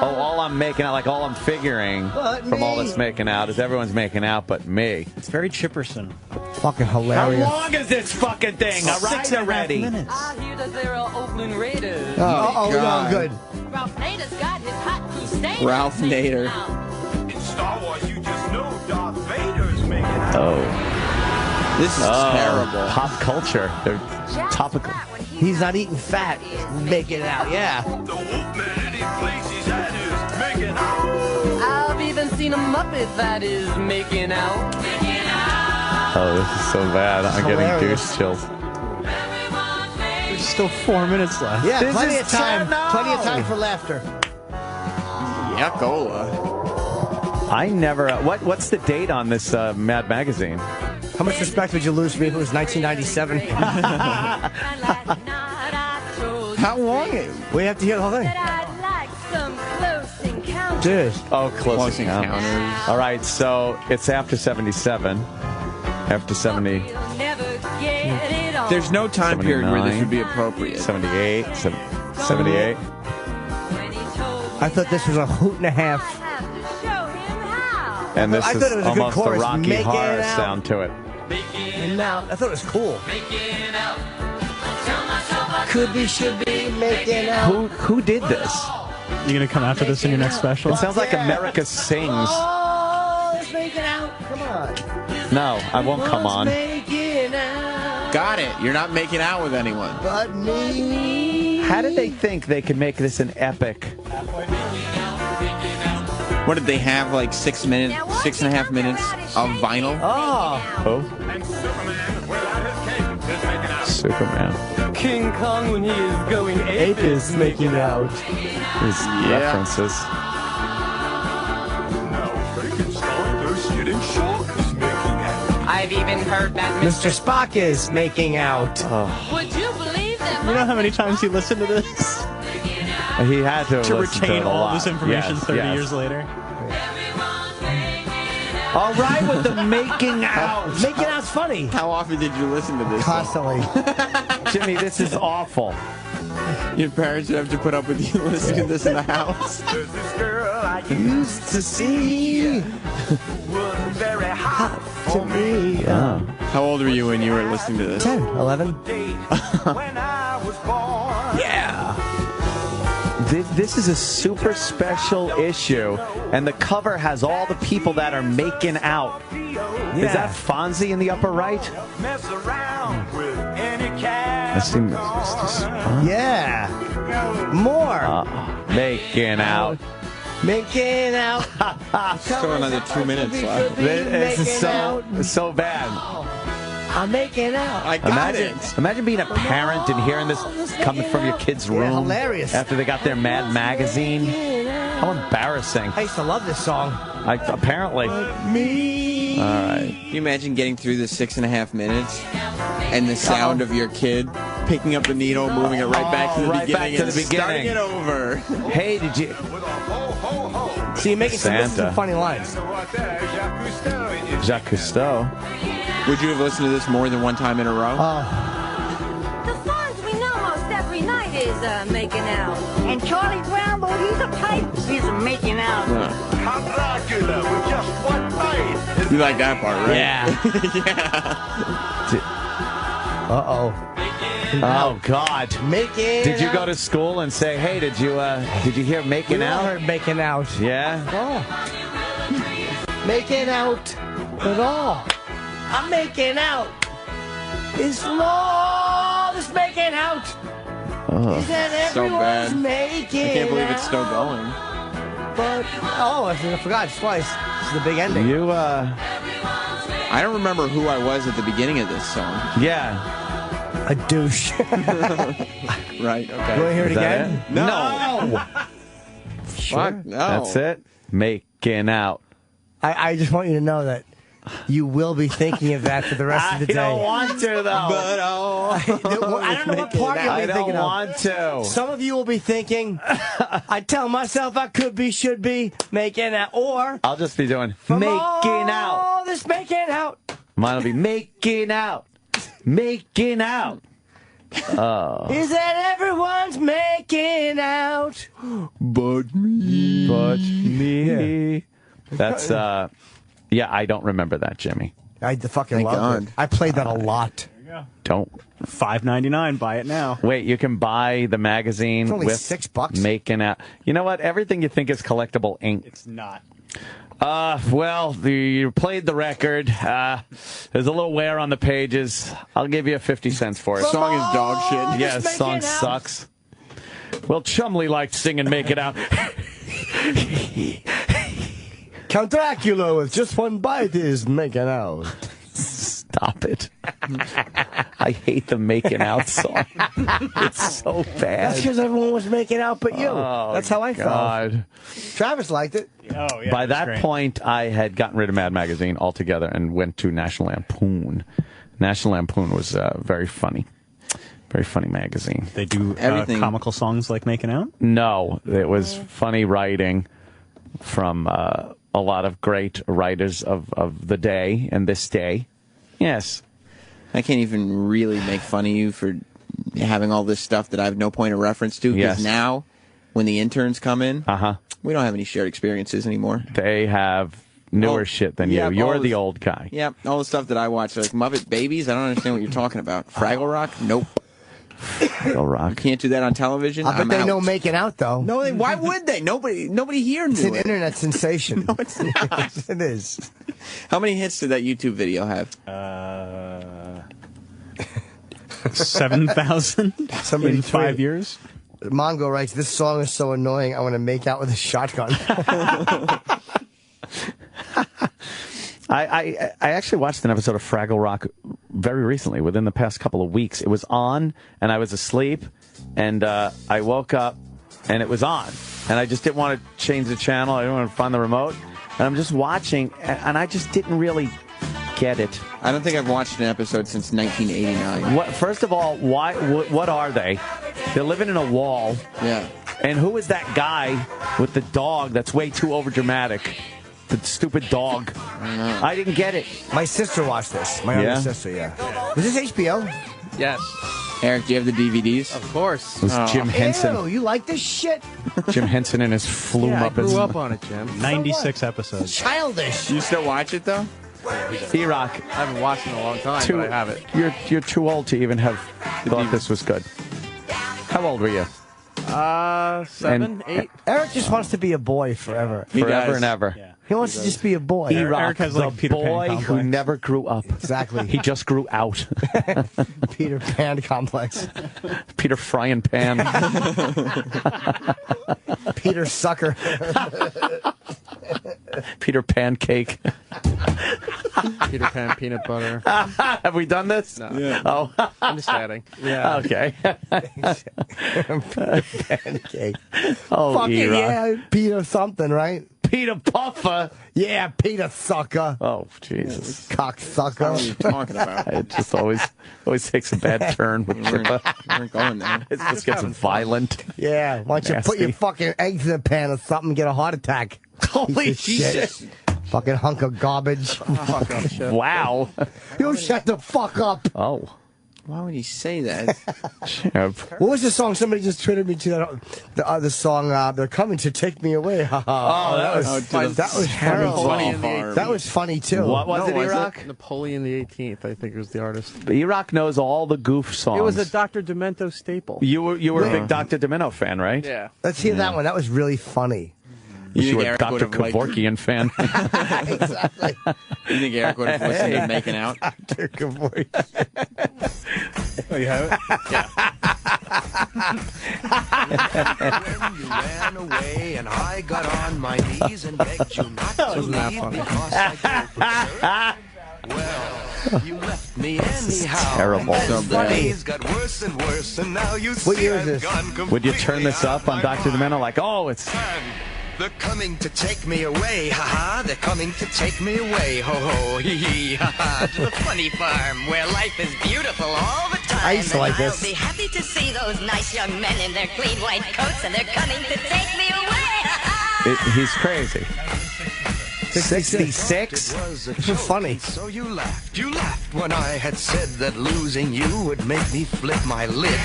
Oh, all I'm making out, like all I'm figuring from all this making out is everyone's making out but me. It's very Chipperson. Fucking hilarious. How long is this fucking thing? All right already. I hear that there are Oakland Raiders. Oh, God. good. Ralph Nader's got his hot crusade. Ralph Nader. In Star Wars, you just know Darth Vader's making out. Oh. This is terrible. Pop culture. They're topical. He's not eating fat. Making out, yeah. The Wolfman, any place he's at is making out. I've even seen a Muppet that is making out. Oh, this is so bad. I'm hilarious. getting goose chills. There's still 4 minutes left. Yeah, This plenty is of time. no. Plenty of time for laughter. Yuckola. I never. What's the date on this Mad Magazine? How much respect would you lose to me if it was 1997? How long? We have to hear the whole thing. Dude. Oh, Close Encounters. Encounters. All right, so it's after 77. After 70. There's no time period where this 79, would be appropriate. 78. 78. I thought this was a hoot and a half. And this I is thought it was a good almost a chorus. Rocky Make it Horror out. sound to it. And now, I thought it was cool. Could be, should be, making out. Who did this? You gonna come after this in your next special? It sounds like America Sings. Oh, let's make it out. Come on. No, I won't come on. Making out. Got it. You're not making out with anyone. But me. How did they think they could make this an epic? What did they have? Like 6 minutes, 6.5 minutes of vinyl? Oh. Superman. King Kong when he is going Ape is making out. His references. I've even heard that Mr. Spock is making out. Would you believe that? You know how many times he listened to this? He had to listen retain to it a all lot. this information Yes, 30 yes. years later. All right with the making out. Making out's funny. How often did you listen to this? Constantly. Jimmy, this is awful. Your parents would have to put up with you listening to this in the house. There's this girl I Used to see was very hot to me. How old were you when you were listening to this? 10, 11. when I was born. Yeah. This is a super special issue, and the cover has all the people that are making out. Is that Fonzie in the upper right? Mess around with any cat. I seem Yeah. More. making out. Making out. Still another 2 minutes left. This is so bad. I'm making out. I got it. Imagine being a parent and hearing this coming from your kid's room. Hilarious. After they got their Mad Magazine. How embarrassing. I used to love this song. Apparently. Me. All right. Can you imagine getting through the 6.5 minutes and the sound of your kid picking up the needle, moving it right back to the right beginning, back to and the beginning. starting it over? Hey, did you... So you're making some Santa. funny lines. Jacques Cousteau. Would you have listened to this more than one time in a row? The Fonz we know most every night is making out. And Charlie Brown, though he's a type, he's making out. I'm Dracula with just one bite. You like that part, right? Yeah. Yeah. Uh-oh. Oh, God. Making Did you out. go to school and say, hey, did you hear making We all out? heard making out. Yeah? Oh. Making out at all. I'm making out. It's flawless making out. Is that So everyone's bad. making I can't believe it's still out? going. But, I forgot it's twice. It's the big ending. You, I don't remember who I was at the beginning of this song. Yeah. A douche. Right, okay. You want to hear it again? No! Fuck, no. That's it. Making out. I just want you to know that you will be thinking of that for the rest of the day. I don't want to, though. But I don't know what part you'll be thinking of. I don't want to. Some of you will be thinking, I tell myself I could be, should be, making out, or... I'll just be doing making out. All this making out. Mine will be making out. Making out. Oh. Is that everyone's making out? But me. But me. Yeah. That's, yeah, I don't remember that, Jimmy. I fucking love it. I played that a lot. There you go. Don't. $5.99. Buy it now. Wait, you can buy the magazine it's only with $6. Making out. You know what? Everything you think is collectible ain't. It's not. Well, you played the record. There's a little wear on the pages. I'll give you 50 cents for it. The song is dog shit. Yeah, the song sucks. Well, Chumley liked singing Make It Out. Count Dracula with just one bite is making out. Stop it. I hate the making out song. It's so bad. That's because everyone was making out but you. Oh, that's how I felt. Travis liked it. Oh, yeah. By that great. point, I had gotten rid of Mad Magazine altogether and went to National Lampoon. National Lampoon was very funny. Very funny magazine. They do Everything. comical songs like Making Out? No, it was funny writing from a lot of great writers of the day and this day. Yes. I can't even really make fun of you for having all this stuff that I have no point of reference to. Because now, when the interns come in, we don't have any shared experiences anymore. They have newer shit than you. You're the old guy. Yep, all the stuff that I watch, like Muppet Babies, I don't understand what you're talking about. Fraggle Rock? Nope. Fraggle Rock. You can't do that on television? I bet they know making out, though. No, why would they? Nobody here knew It's an it. internet sensation. No, it's not. It is. How many hits did that YouTube video have? 7,000 in 5 years. Mongo writes, this song is so annoying, I want to make out with a shotgun. I actually watched an episode of Fraggle Rock very recently, within the past couple of weeks. It was on, and I was asleep, and I woke up, and it was on. And I just didn't want to change the channel. I didn't want to find the remote. And I'm just watching, and I just didn't really get it. I don't think I've watched an episode since 1989. First of all, what are they? They're living in a wall. Yeah. And who is that guy with the dog that's way too overdramatic? The stupid dog. I didn't get it. My sister watched this. My younger sister, yeah. Was this HBO? Yes. Eric, do you have the DVDs? Of course. It was Jim Henson. Ew, you like this shit? Jim Henson and his flume Yeah, I up his... grew up on it, Jim. 96 episodes. Childish. Do you still watch it, though? E-Rock. I haven't watched it in a long time, but I have it. You're too old to even have thought this was good. How old were you? 7, 8. Eric just wants to be a boy forever. Forever and ever. Yeah. He wants to just be a boy. E-Rock, Eric has, the like, Peter Pan boy who complex. never grew up. Exactly. He just grew out. Peter Pan complex. Peter Frying Pan. Peter Sucker. Peter Pancake. Peter Pan peanut butter. Have we done this? No. Yeah. Oh. I'm just adding. Yeah. Okay. Peter Pancake. Oh, Fuck it, E-Rock. yeah. Peter something, right? Peter Puffer. Yeah, Peter Sucker. Oh, Jesus. Cocksucker. What are you talking about? It just always takes a bad turn with We weren't going there. It just gets violent. Yeah, why don't you put your Nasty. fucking eggs in a pan or something and get a heart attack? Holy Piece of shit. shit. Fucking hunk of garbage. Wow. You shut the fuck up. Oh. Why would he say that? What was the song? Somebody just tweeted me to the song, They're Coming to Take Me Away. Oh, that was that was terrible. funny. That was funny, too. What was it, E-Rock? Napoleon the 18th, I think was the artist. E-Rock knows all the Goof songs. It was a Dr. Demento staple. You were a big Dr. Demento fan, right? Yeah. Let's hear that one. That was really funny. You were a Eric Dr. would've liked- Kevorkian fan. Exactly. You think Eric would have listened to Making Out? Dr. Kevorkian. Oh, you have it? Yeah. When you ran away and I got on my knees and begged you not to leave because I well, you left me anyhow. Terrible. So days got worse and worse, and now you What year is this? Would you turn this up on Dr. Demento? Like, oh, it's... They're coming to take me away, ha-ha. They're coming to take me away, ho-ho, hee-hee, ha-ha. To the funny farm where life is beautiful all the time. I used to like I'll this. be happy to see those nice young men in their clean white coats, and they're coming to take me away. He's crazy. 66? This is funny. So you laughed. You laughed when I had said that losing you would make me flip my lid.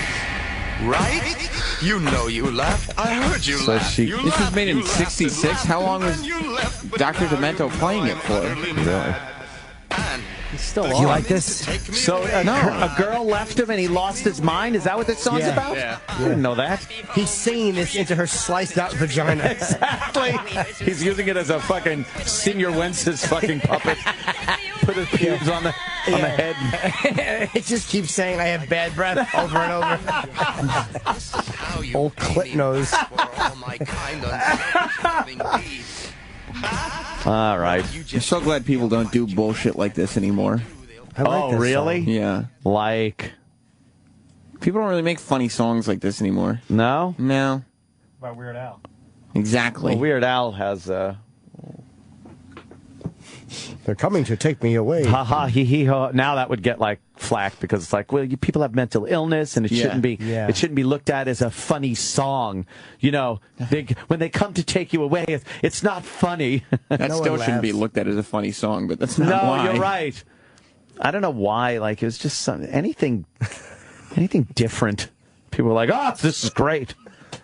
Right? You know you laughed. I heard you laugh. This was made in '66. How long was Dr. Demento playing it for? Really? He's still Do on. you like this? So a girl left him and he lost his mind? Is that what this song's about? Yeah. I didn't know that. He's singing this into her sliced out vagina. Exactly. He's using it as a fucking Senior Wences fucking puppet. Put his pubes on the head. It just keeps saying, I have bad breath, over and over. Old clip nose. All right. I'm so glad people don't do bullshit like this anymore. I like this really? song. Yeah. Like... People don't really make funny songs like this anymore. No? No. About Weird Al. Exactly. Well, Weird Al has... They're coming to take me away. Ha ha, he he ho. Now that would get like flack because it's like, well, people have mental illness and it shouldn't be it shouldn't be looked at as a funny song. You know, when they come to take you away, it's not funny. That still shouldn't be looked at as a funny song, but that's not why. No, you're right. I don't know why. Like it was just anything different. People were like, oh, this is great.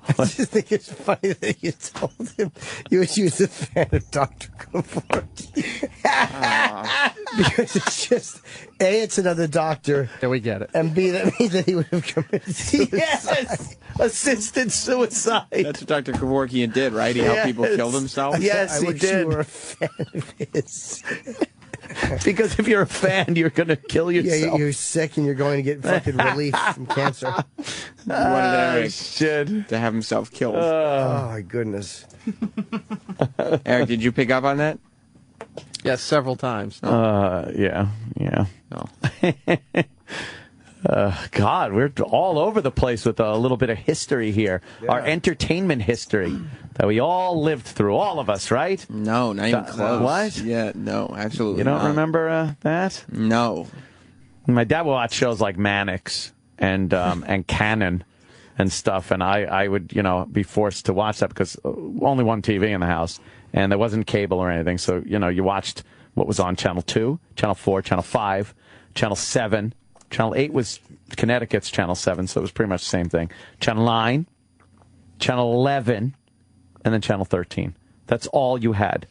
I just think it's funny that you told him you was a fan of Dr. Comfort. Because it's just, A, it's another doctor. Yeah, we get it. And B, that means that he would have committed suicide. Yes! Assisted suicide. That's what Dr. Kevorkian did, right? He helped people kill themselves? Yes, he wish did. you were a fan of his. Because if you're a fan, you're going to kill yourself. Yeah, you're sick and you're going to get fucking relief from cancer. He wanted Eric to have himself killed. Oh, my goodness. Eric, did you pick up on that? Yes, several times. Yeah. Oh. God, we're all over the place with a little bit of history here. Yeah. Our entertainment history that we all lived through, all of us, right? No, not even close. What? Yeah, no, absolutely You don't not. remember that? No. My dad would watch shows like Mannix and Cannon and stuff, and I would, be forced to watch that because only one TV in the house, and there wasn't cable or anything, so, you watched what was on Channel 2, Channel 4, Channel 5, Channel 7, Channel 8 was Connecticut's Channel 7, so it was pretty much the same thing. Channel 9, Channel 11, and then Channel 13. That's all you had.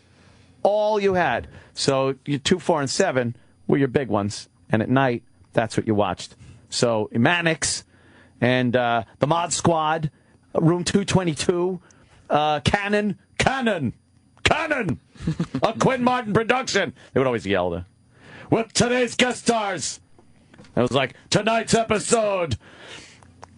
All you had. So your 2, 4, and 7 were your big ones, and at night, that's what you watched. So Mannix and the Mod Squad, Room 222, Cannon, a Quinn Martin production. They would always yell with today's guest stars. It was like, tonight's episode,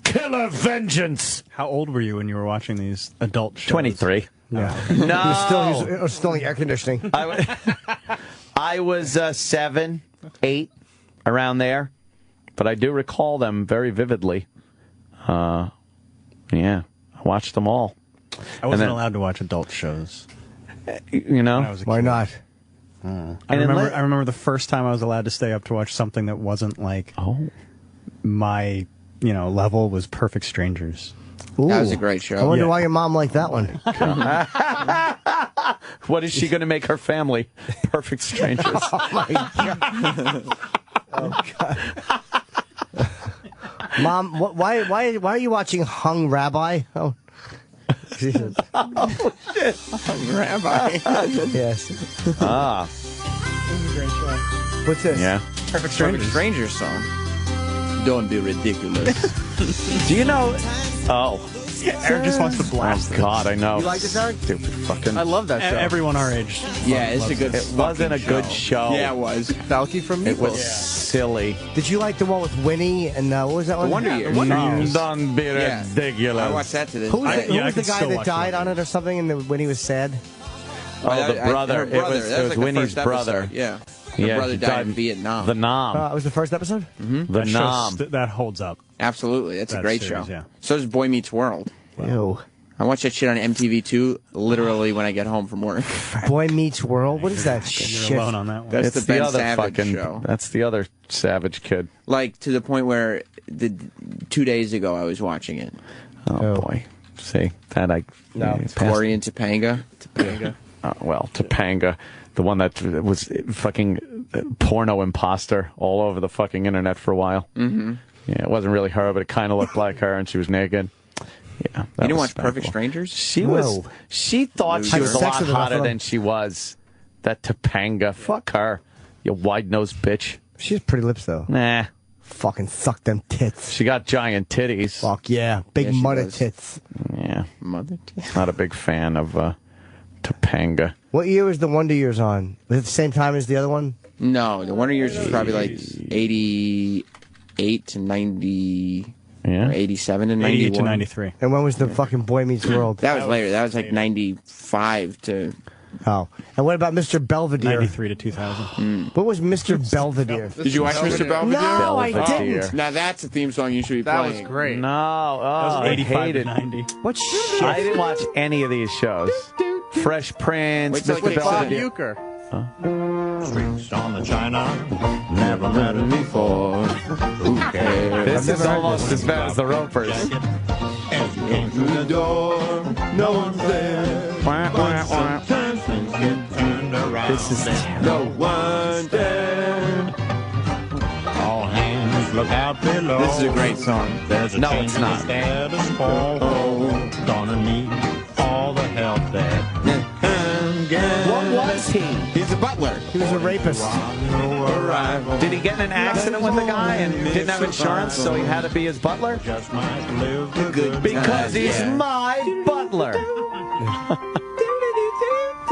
Killer Vengeance. How old were you when you were watching these adult shows? 23. Yeah. No. It was still in air conditioning. I was 7, 8, around there. But I do recall them very vividly. Yeah, I watched them all. I wasn't allowed to watch adult shows. When I was a Why kid. not? I remember the first time I was allowed to stay up to watch something that wasn't like my level was Perfect Strangers. Ooh. That was a great show. I wonder why your mom liked that one. What is she going to make her family? Perfect Strangers. Oh, my God. Oh, God. Mom, why are you watching Hung Rabbi? Oh, Jesus. Oh, shit. Hung Rabbi. Yes. Ah. This is a great show. What's this? Yeah. Perfect Strangers song. Don't be ridiculous. Do you know? Oh. Eric just wants to blast. Oh, God, I know. You like this, Eric? Stupid fucking. I love that show. Everyone our age. Yeah, it's a good. It wasn't a good show. Yeah, it was. Falky from It was silly. Did you like the one with Winnie and what was that one? The Wonder Years. Don't be Yeah. ridiculous. I watched that today. Who was, who I was the can guy still that watch died that. on it or something? And when he was sad. Oh, the brother. Her brother. It That was like the Winnie's first brother. episode. Yeah. Yeah, Her brother he died in Vietnam. The Nam. It was the first episode? The That show Nam. that holds up. Absolutely. That's a That great series, show. yeah. So does Boy Meets World. Ew. I watch that shit on MTV2 literally when I get home from work. Boy Meets World? What is that You're shit? alone on that one. That's It's the Ben other Savage fucking. show. That's the other Savage kid. Like, to the point where 2 days ago I was watching it. Oh boy. See that I. No. Corey and Topanga. Topanga, the one that was fucking porno imposter all over the fucking internet for a while. Mm-hmm. Yeah, it wasn't really her, but it kind of looked like her, and she was naked. Yeah, You didn't watch Perfect Strangers? She was. She thought she Had was a sex lot with enough hotter of them. than she was. That Topanga, fuck her, you wide-nosed bitch. She has pretty lips, though. Nah, Fucking suck them tits. she got giant titties. Fuck yeah. Big Yeah, she mother does. tits. Yeah, Mother. not a big fan of Topanga. What year was the Wonder Years on? Was it the same time as the other one? No, the Wonder Years was probably like 88 to 90, Yeah, or 87 to 91. 88 to 93. And when was the fucking Boy Meets World? That was later. That was like 95 to... Oh. And what about Mr. Belvedere? 93 to 2000. What was Mr. Belvedere? Did you watch Mr. Belvedere? No, I Belvedere. didn't. Now that's a theme song you should be That playing. was great. No, That oh, was 85 I to hated. 90. What shit? I didn't watch any of these shows. Fresh Prince, Wait till Mr. it kicks Bob in. Belvedere. Euchre. Streets on the China, never met it before. Who cares? This is almost as bad as the Ropers. As you came through the door, no one's there. Wah, But wah, wah. sometimes things get turned around. This is no one there. All hands look out below. This is a great song. There's a No, change it's in the not. status quo. Gonna need all the help that can get. What was he? He's a butler. He was a rapist. Did he get in an accident with the guy and didn't have insurance, so he had to be his butler? Just might live the good Because he's Yeah. my butler.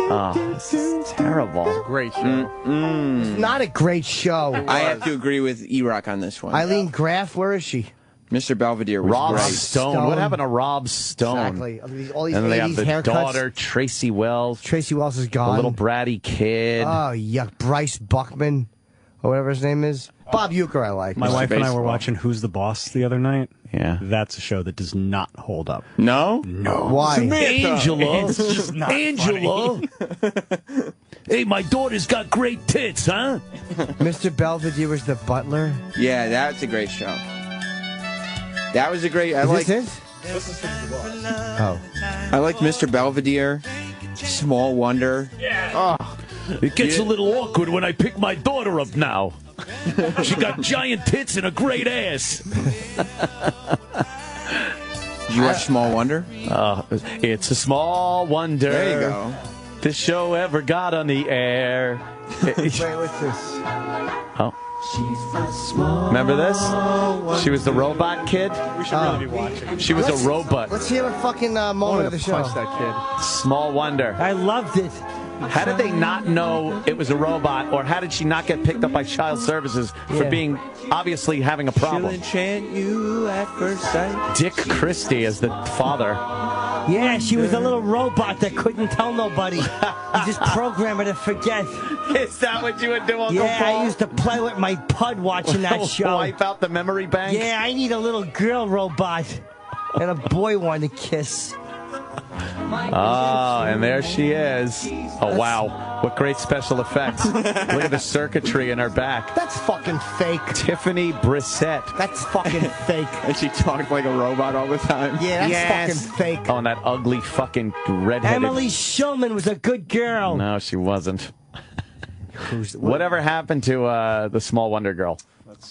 Oh, this is terrible. Great show. Not a great show. I have to agree with E-Rock on this one. Eileen Graff, where is she? Mr. Belvedere was Rob great. Stone. What happened to Rob Stone? Exactly. All these And then they 80s have the haircuts. daughter, Tracy Wells, Tracy Wells is the gone. little bratty kid. Oh, yuck. Bryce Buckman, or whatever his name is. Bob Euchre, I like. My wife and I were Baseball. watching Who's the Boss the other night. Yeah. That's a show that does not hold up. No? No. Why? Angela. It's just not Angela. Hey, my daughter's got great tits, huh? Mr. Belvedere was the butler. Yeah, that's a great show. That was a great... I Is like. this it? Oh. I like Mr. Belvedere, Small Wonder. It gets a little awkward when I pick my daughter up now. She got giant tits and a great ass. Did you watch Small Wonder? It's a small wonder. There you go. This show ever got on the air. Wait, what's this? Oh. Remember this? She was the robot kid. We should really be watching. She was a robot. Let's hear a fucking moment of the show. Punch that kid. Small wonder. I loved it. How did they not know it was a robot, or how did she not get picked up by child services for Yeah. being obviously having a She'll problem? enchant you at first sight. Dick Christie as the father. Yeah, she was a little robot that couldn't tell nobody. You just program her to forget. Is that what you would do, Uncle Yeah, Paul? I used to play with my pud watching that show. Wipe out the memory bank? Yeah, I need a little girl robot and a boy one to kiss. Oh, and there she is. Oh, wow. What great special effects. Look at the circuitry in her back. That's fucking fake. Tiffany Brissett. That's fucking fake. And she talked like a robot all the time. Yeah, that's Yes. fucking fake. Oh, and that ugly fucking redheaded. Emily Schulman was a good girl. No, she wasn't. Whatever happened to the Small Wonder Girl?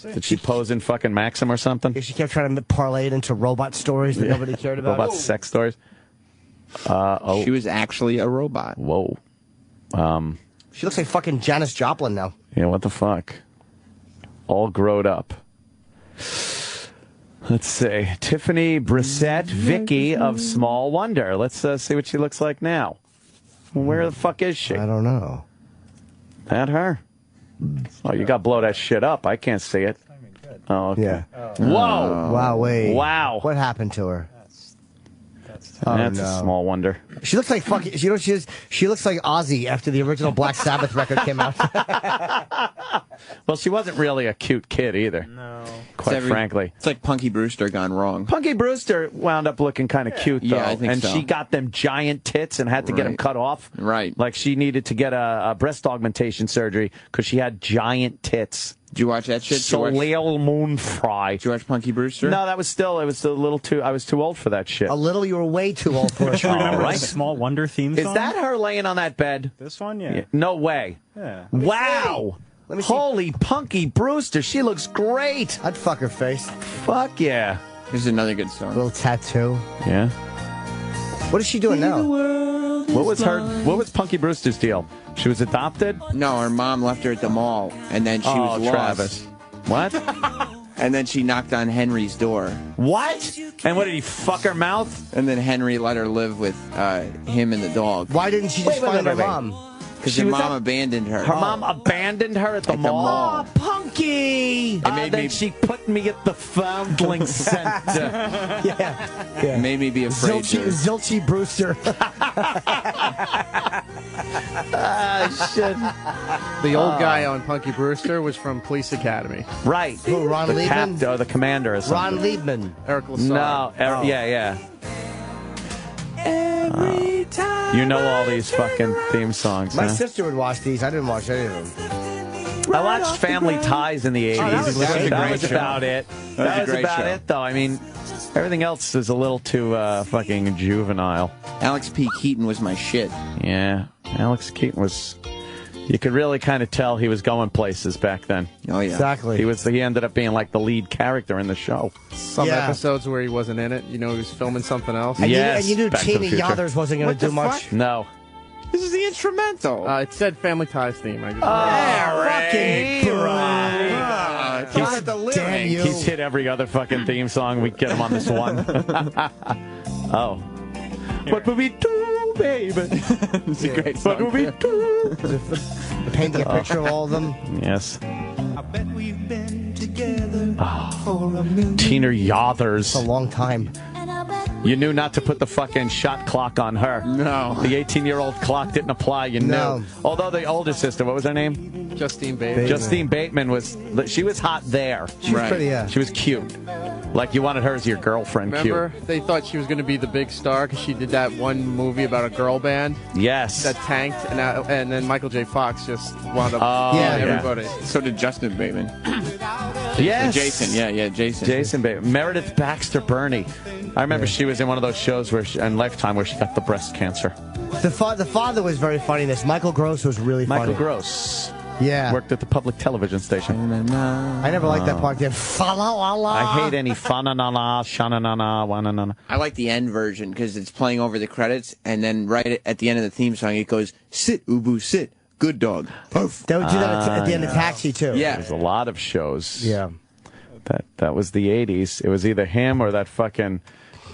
Did she pose in fucking Maxim or something? She kept trying to parlay it into robot stories that nobody cared about. Robot sex stories? She was actually a robot. Whoa. She looks like fucking Janis Joplin now. Yeah, what the fuck? All growed up. Let's see. Tiffany Brissette, Vicky of Small Wonder. Let's see what she looks like now. Where the fuck is she? I don't know. That her? Oh, you got to blow that shit up. I can't see it. Oh, okay. Yeah. Whoa. Wow, wait. Wow. What happened to her? That's a Small Wonder. She looks like fucking. You know, she looks like Ozzy after the original Black Sabbath record came out. Well, she wasn't really a cute kid either. No. Quite frankly. It's like Punky Brewster gone wrong. Punky Brewster wound up looking kind of cute, though. Yeah, I think and so. she got them giant tits and had to get them cut off. Right. Like she needed to get a breast augmentation surgery because she had giant tits. Did you watch that shit? Soleil Moon Fry. Did you watch Punky Brewster? No, it was a little too. I was too old for that shit. A little, you were way too old for it. Remember the Small Wonder theme song? Is that her laying on that bed? This one, yeah. No way. Yeah. Wow. Let me see. Holy Punky Brewster, she looks great. I'd fuck her face. Fuck yeah. Here's another good song. Little tattoo. Yeah. What is she doing now? What was Punky Brewster's deal? She was adopted? No, her mom left her at the mall, and then she was lost. Travis. What? And then she knocked on Henry's door. What? And what, did he fuck her mouth? And then Henry let her live with him and the dog. Why didn't she just find her mom? Because her mom abandoned her. Her mom abandoned her at the mall? Oh, Punky! Then she put me at the Foundling Center. Yeah. It made me be afraid. Zilchy Brewster. Shit. The old guy on Punky Brewster was from Police Academy. Right. Who, Ron the Liebman? Or the commander or something. Ron Liebman. Eric Lassard. No, yeah. You know all these fucking theme songs, My huh? sister would watch these. I didn't watch any of them. I watched Family Ties in the 80s. That was about it. That was about it, though. I mean, everything else is a little too fucking juvenile. Alex P. Keaton was my shit. Yeah. Alex Keaton was... You could really kind of tell he was going places back then. Oh, yeah. Exactly. He ended up being like the lead character in the show. Some episodes where he wasn't in it. You know, he was filming something else. And yes, you knew Back to the Tina Future. Yothers wasn't going to do much. No. This is the instrumental. It said Family Ties theme. I just Damn you. He's hit every other fucking theme song. We get him on this one. Oh. What would we do, baby? It's a great What song. would we do? Painting a picture of all of them. Yes. I bet we've been together for a minute. Tina Yothers. It's a long time. You knew not to put the fucking shot clock on her. No. The 18-year-old clock didn't apply. You knew. Although the older sister, what was her name? Justine Bateman. Justine Bateman she was hot there. She was pretty, yeah. She was cute. Like you wanted her as your girlfriend. Remember, Cute. they thought she was going to be the big star because she did that one movie about a girl band Yes. that tanked, and then Michael J. Fox just wound up everybody. So did Justin Bateman. Yes. Jason, yeah, Jason. Jason Bateman. Meredith Baxter Burney. I remember she was in one of those shows in Lifetime where she got the breast cancer. The father was very funny in this. Michael Gross was really funny. Michael Gross. Yeah. Worked at the public television station. I never liked that part. I hate any fa-na-na-na, sha-na-na-na, wa-na-na-na. I like the end version because it's playing over the credits, and then right at the end of the theme song, it goes, "Sit, Ubu, sit, good dog." Poof. They would do that at the end of Taxi, too. Yeah. There's a lot of shows. Yeah. That was the 80s. It was either him or that fucking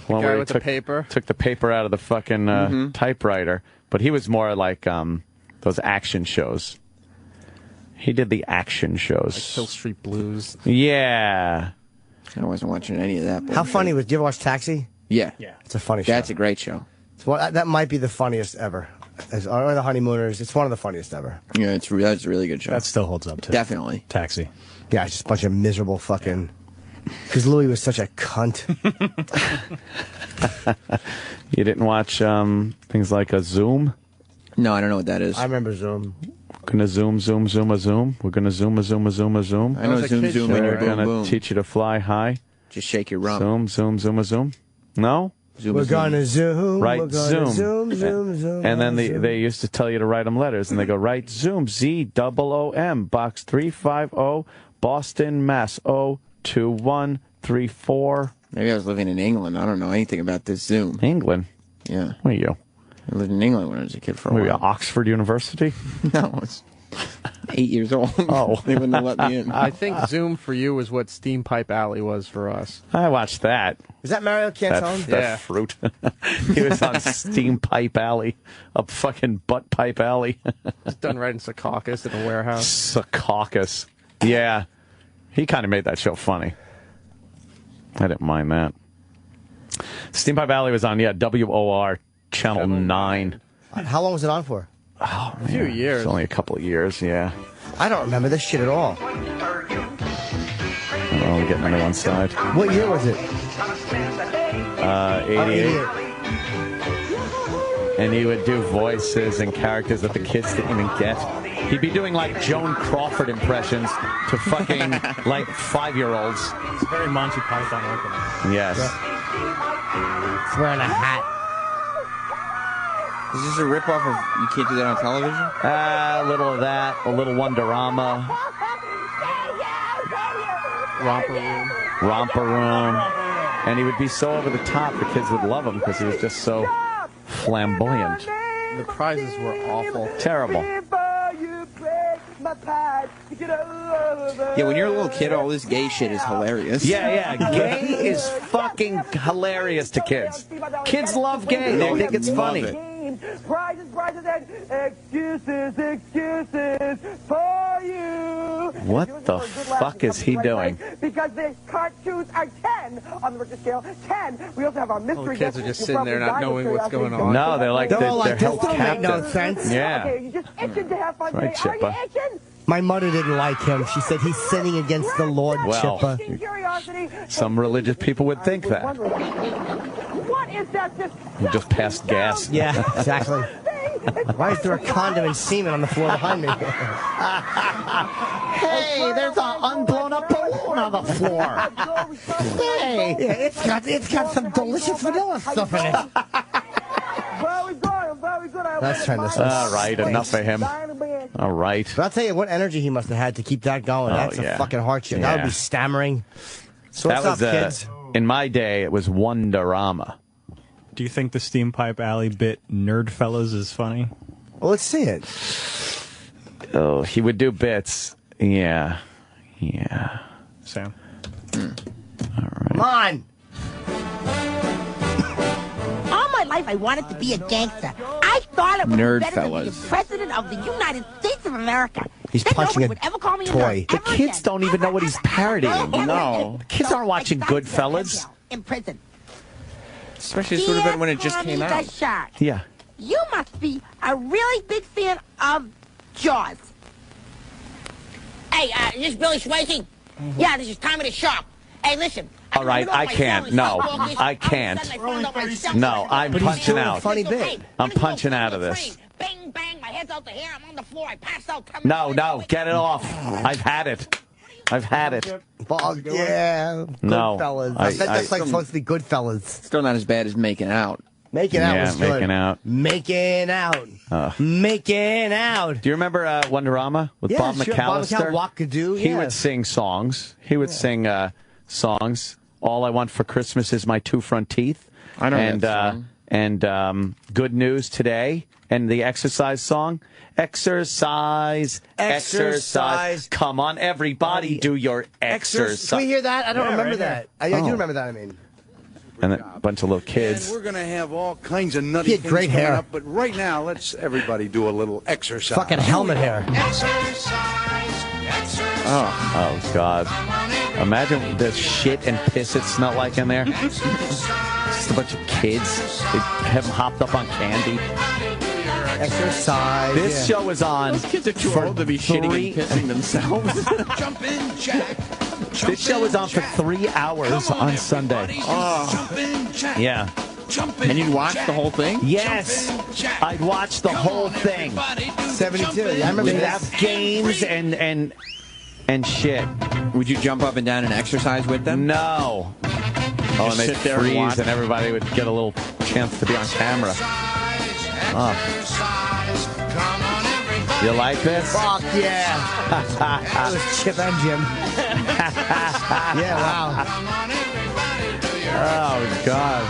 one Guy where he with the paper. took the paper out of the fucking typewriter. But he was more like those action shows. He did the action shows. Like Hill Street Blues. Yeah. I wasn't watching any of that. How funny was? Did you ever watch Taxi? Yeah. It's a funny show. That's a great show. That might be the funniest ever. Or The Honeymooners. It's one of the funniest ever. Yeah, that's a really good show. That still holds up to Definitely. Taxi. Yeah, it's just a bunch of miserable fucking... Because Louis was such a cunt. You didn't watch things like a Zoom? No, I don't know what that is. I remember Zoom. We're gonna zoom a zoom. We're gonna zoom a zoom. I know zoom in your We're boom gonna boom. teach you to fly high. Just shake your rump. Zoom. No? We're gonna zoom. Right, We're gonna zoom. And then they used to tell you to write them letters, and they go, write Zoom, ZOOM, Box 350, Boston, Mass. 02134. Maybe I was living in England. I don't know anything about this Zoom. England? Yeah. What are you? I lived in England when I was a kid for a What are you, while. Oxford University? No, it's 8 years old. Oh. They wouldn't have let me in. I think Zoom for you was what Steampipe Alley was for us. I watched that. Is that Mario Cantone? That fruit. He was on Steampipe Alley, a fucking butt pipe alley. It's done right in Secaucus in a warehouse. Secaucus. Yeah. He kind of made that show funny. I didn't mind that. Steampipe Alley was on, WOR Channel 9. How long was it on for? Oh, man. A few years. It's only a couple of years, yeah. I don't remember this shit at all. Oh, I'm getting on one side. What year was it? 88. And he would do voices and characters that the kids didn't even get. He'd be doing like Joan Crawford impressions to fucking like 5-year-olds. It's very Monty Python opening. Yes. He's wearing a hat. Is this a ripoff of You Can't Do That on Television? A little of that, a little Wonderama. Romper Room. And he would be so over the top, the kids would love him because he was just so flamboyant. The prizes were awful. Terrible. Yeah, when you're a little kid, all this gay shit is hilarious. Yeah. Gay is fucking hilarious to kids. Kids love gay. They think it's funny. Prizes, and excuses for you. What the fuck is he doing? Because the cartoons are 10 on the Richter scale. 10. We also have our mystery. Kids are just sitting there not knowing what's going on. No, they're like they're held captive. No sense. Yeah. Okay, you just itching to have fun. Right, Are you Chippa. itching? My mother didn't like him. She said he's sinning against the Lord, Well, Chippa. some religious people would think that. What is that? You just passed gas. Yeah, exactly. Why is there a condom and semen on the floor behind me? Hey, there's an unblown up balloon on the floor. Hey, yeah, it's got some delicious vanilla stuff in it. Let's turn this on. All right, enough of him. All right. But I'll tell you what energy he must have had to keep that going. That's a fucking hardship. That would be stammering. So that what's was up, kids? in my day. It was Wonderama. Do you think the Steampipe Alley bit Nerdfellas is funny? Well, let's see it. Oh, he would do bits. Yeah. Sam. All right. Come on. All my life, I wanted to be a gangster. I thought it would be better to be the Nerdfellas. president of the United States of America. He's Then punching nobody would ever call me a toy. nerd, The ever kids again. don't even know what he's parodying. No. The kids aren't watching Goodfellas. In prison. Especially this would have been when it just came Tommy out. the Shark. Yeah. You must be a really big fan of Jaws. Hey, this is Billy Swayze. Yeah, this is Tommy the Shark. Hey, listen. All right, I can't. No, I can't. No, I'm punching out. Funny bit. I'm punching out of this. Bang, bang, my head's out the hair. I'm on the floor. I passed out. No, get it off. I've had it. Oh, yeah. No. Goodfellas. I bet that's like supposed to be Goodfellas. Still not as bad as Making Out. Making out was good. Making out. Making out. Do you remember Wonderama with Bob sure. McAllister? Bob McAllister, He would sing songs. He would sing songs. All I Want for Christmas is My 2 Front Teeth. I know that song. And Good News Today. And the exercise song. Exercise. Come on, everybody, do your exercise. Can we hear that? I don't remember that. I do remember that, And then a bunch of little kids. And we're going to have all kinds of nutty He had things great coming hair. up, but right now, let's everybody do a little exercise. Fucking helmet hair. Oh, God. Imagine the shit and piss it smelled like in there. Just a bunch of kids. They have them hopped up on candy. Exercise. This show was on. Those kids are too old to be shitting and pissing themselves. Jump in, Jack. This show was on for 3 hours on Sunday. Jump in, Jack. Yeah. And you'd watch the whole thing? Yes. I'd watch the whole thing. 72. Yeah, I remember They'd that. have games and shit. Would you jump up and down and exercise with them? No. Oh, and they'd sit there and freeze, watch? and everybody would get a little chance to be on camera. Oh. You like this? Fuck yeah. That was Chip and Jim. Yeah, wow. Oh, God.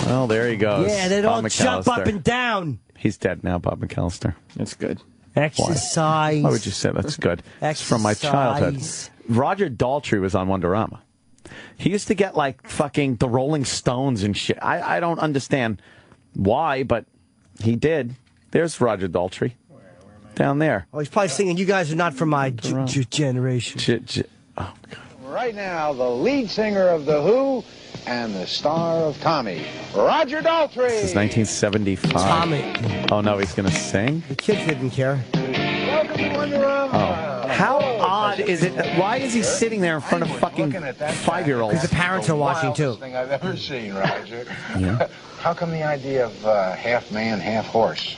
Well, there he goes. Yeah, they'd Bob all jump up McAllister. and down. He's dead now, Bob McAllister. That's good. Exercise. Why would you say that's good? It's from my childhood. Roger Daltrey was on Wonderama. He used to get like fucking the Rolling Stones and shit. I don't understand why, but he did. There's Roger Daltrey. Down there. Oh, he's probably singing, "You guys are not from my generation." Oh, God. Right now, the lead singer of The Who and the star of Tommy, Roger Daltrey. This is 1975. Tommy. Oh, no, he's going to sing? The kids didn't care. Welcome to Wonderama. Oh. How odd is it? Why is he sitting there in front of fucking 5-year-olds? Because the parents are watching, too. Thing I've ever seen, Roger. Yeah. How come the idea of half man, half horse?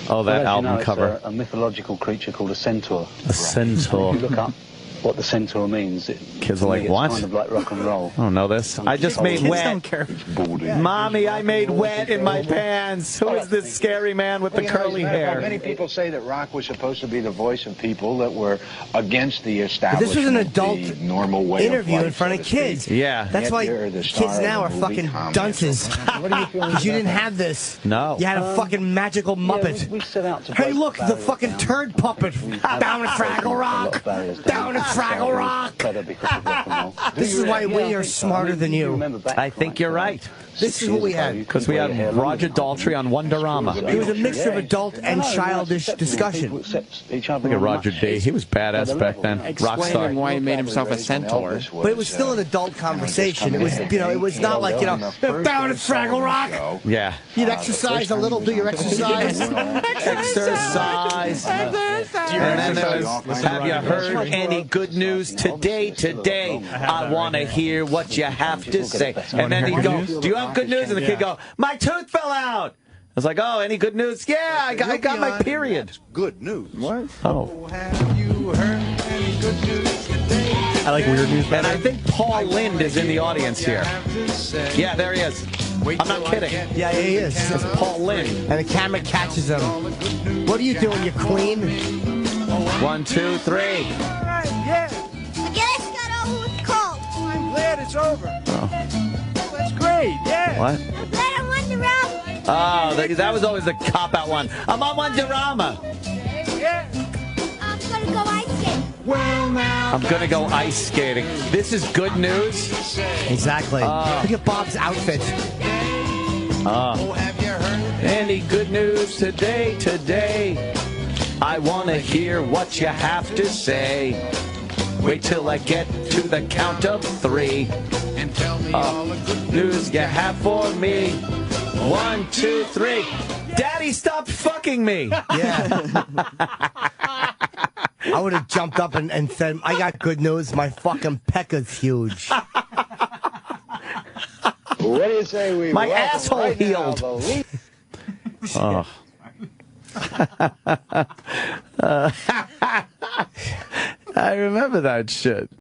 Oh, that album it's cover. a mythological creature called a centaur. A centaur. If you look up what the centaur means, Kids are like, what? It's kind of like rock and roll. I don't know this. I just made Kids wet. don't care. Mommy, I made wet in my pants. Who is this scary man with the curly hair? Many people say that rock was supposed to be the voice of people that were against the establishment. This was an adult normal way interview of life, in front of kids. Yeah. That's why kids now are fucking dunces. Because you didn't have this. No. You had a fucking magical Muppet. We set out to Hey, look, the fucking turd puppet. Down at Fraggle Rock. Down at Fraggle Rock. This is why we are smarter than you. I think you're right. This is what we had. Because we had Roger Daltrey on Wonderama. It was a mixture of adult and childish discussion. Look at Roger D. He was badass back then. Rock star. Explaining why he made himself a centaur. But it was still an adult conversation. It was, it was not like, down at Fraggle Rock. Yeah. You'd exercise a little, do your exercise. Exercise. And then there was, have you heard any good news today? Today, I want to hear what you have to say. And then he'd go, do you have good news? And the kid go, my tooth fell out. I was like, oh, any good news? Yeah, I got my period. Good news. What? Oh. Have you heard any good news today? I like weird news better. And I think Paul Lynde is in the audience here. Yeah, there he is. I'm not kidding. Yeah, he is. It's Paul Lynde. And the camera catches him. What are you doing, you queen? 1, 2, 3. I guess got over with cold. I'm glad it's over. Oh. That's great, yeah. What? Let him Wonderama. Oh, that was always the cop-out one. I'm on Wonderama. Yeah. I'm gonna go ice skating. Well, now. I'm going to go ice skating. This is good news? Exactly. Look at Bob's outfit. Any good news today? Today, I want to hear what you have to say. Wait till I get to the count of 3. And tell me all the good News you have for me. 1, 2, 3. Daddy, stop fucking me. Yeah. I would have jumped up and said, I got good news. My fucking pecker's huge. What do you say we My welcome asshole right now healed. the lead- I remember that shit.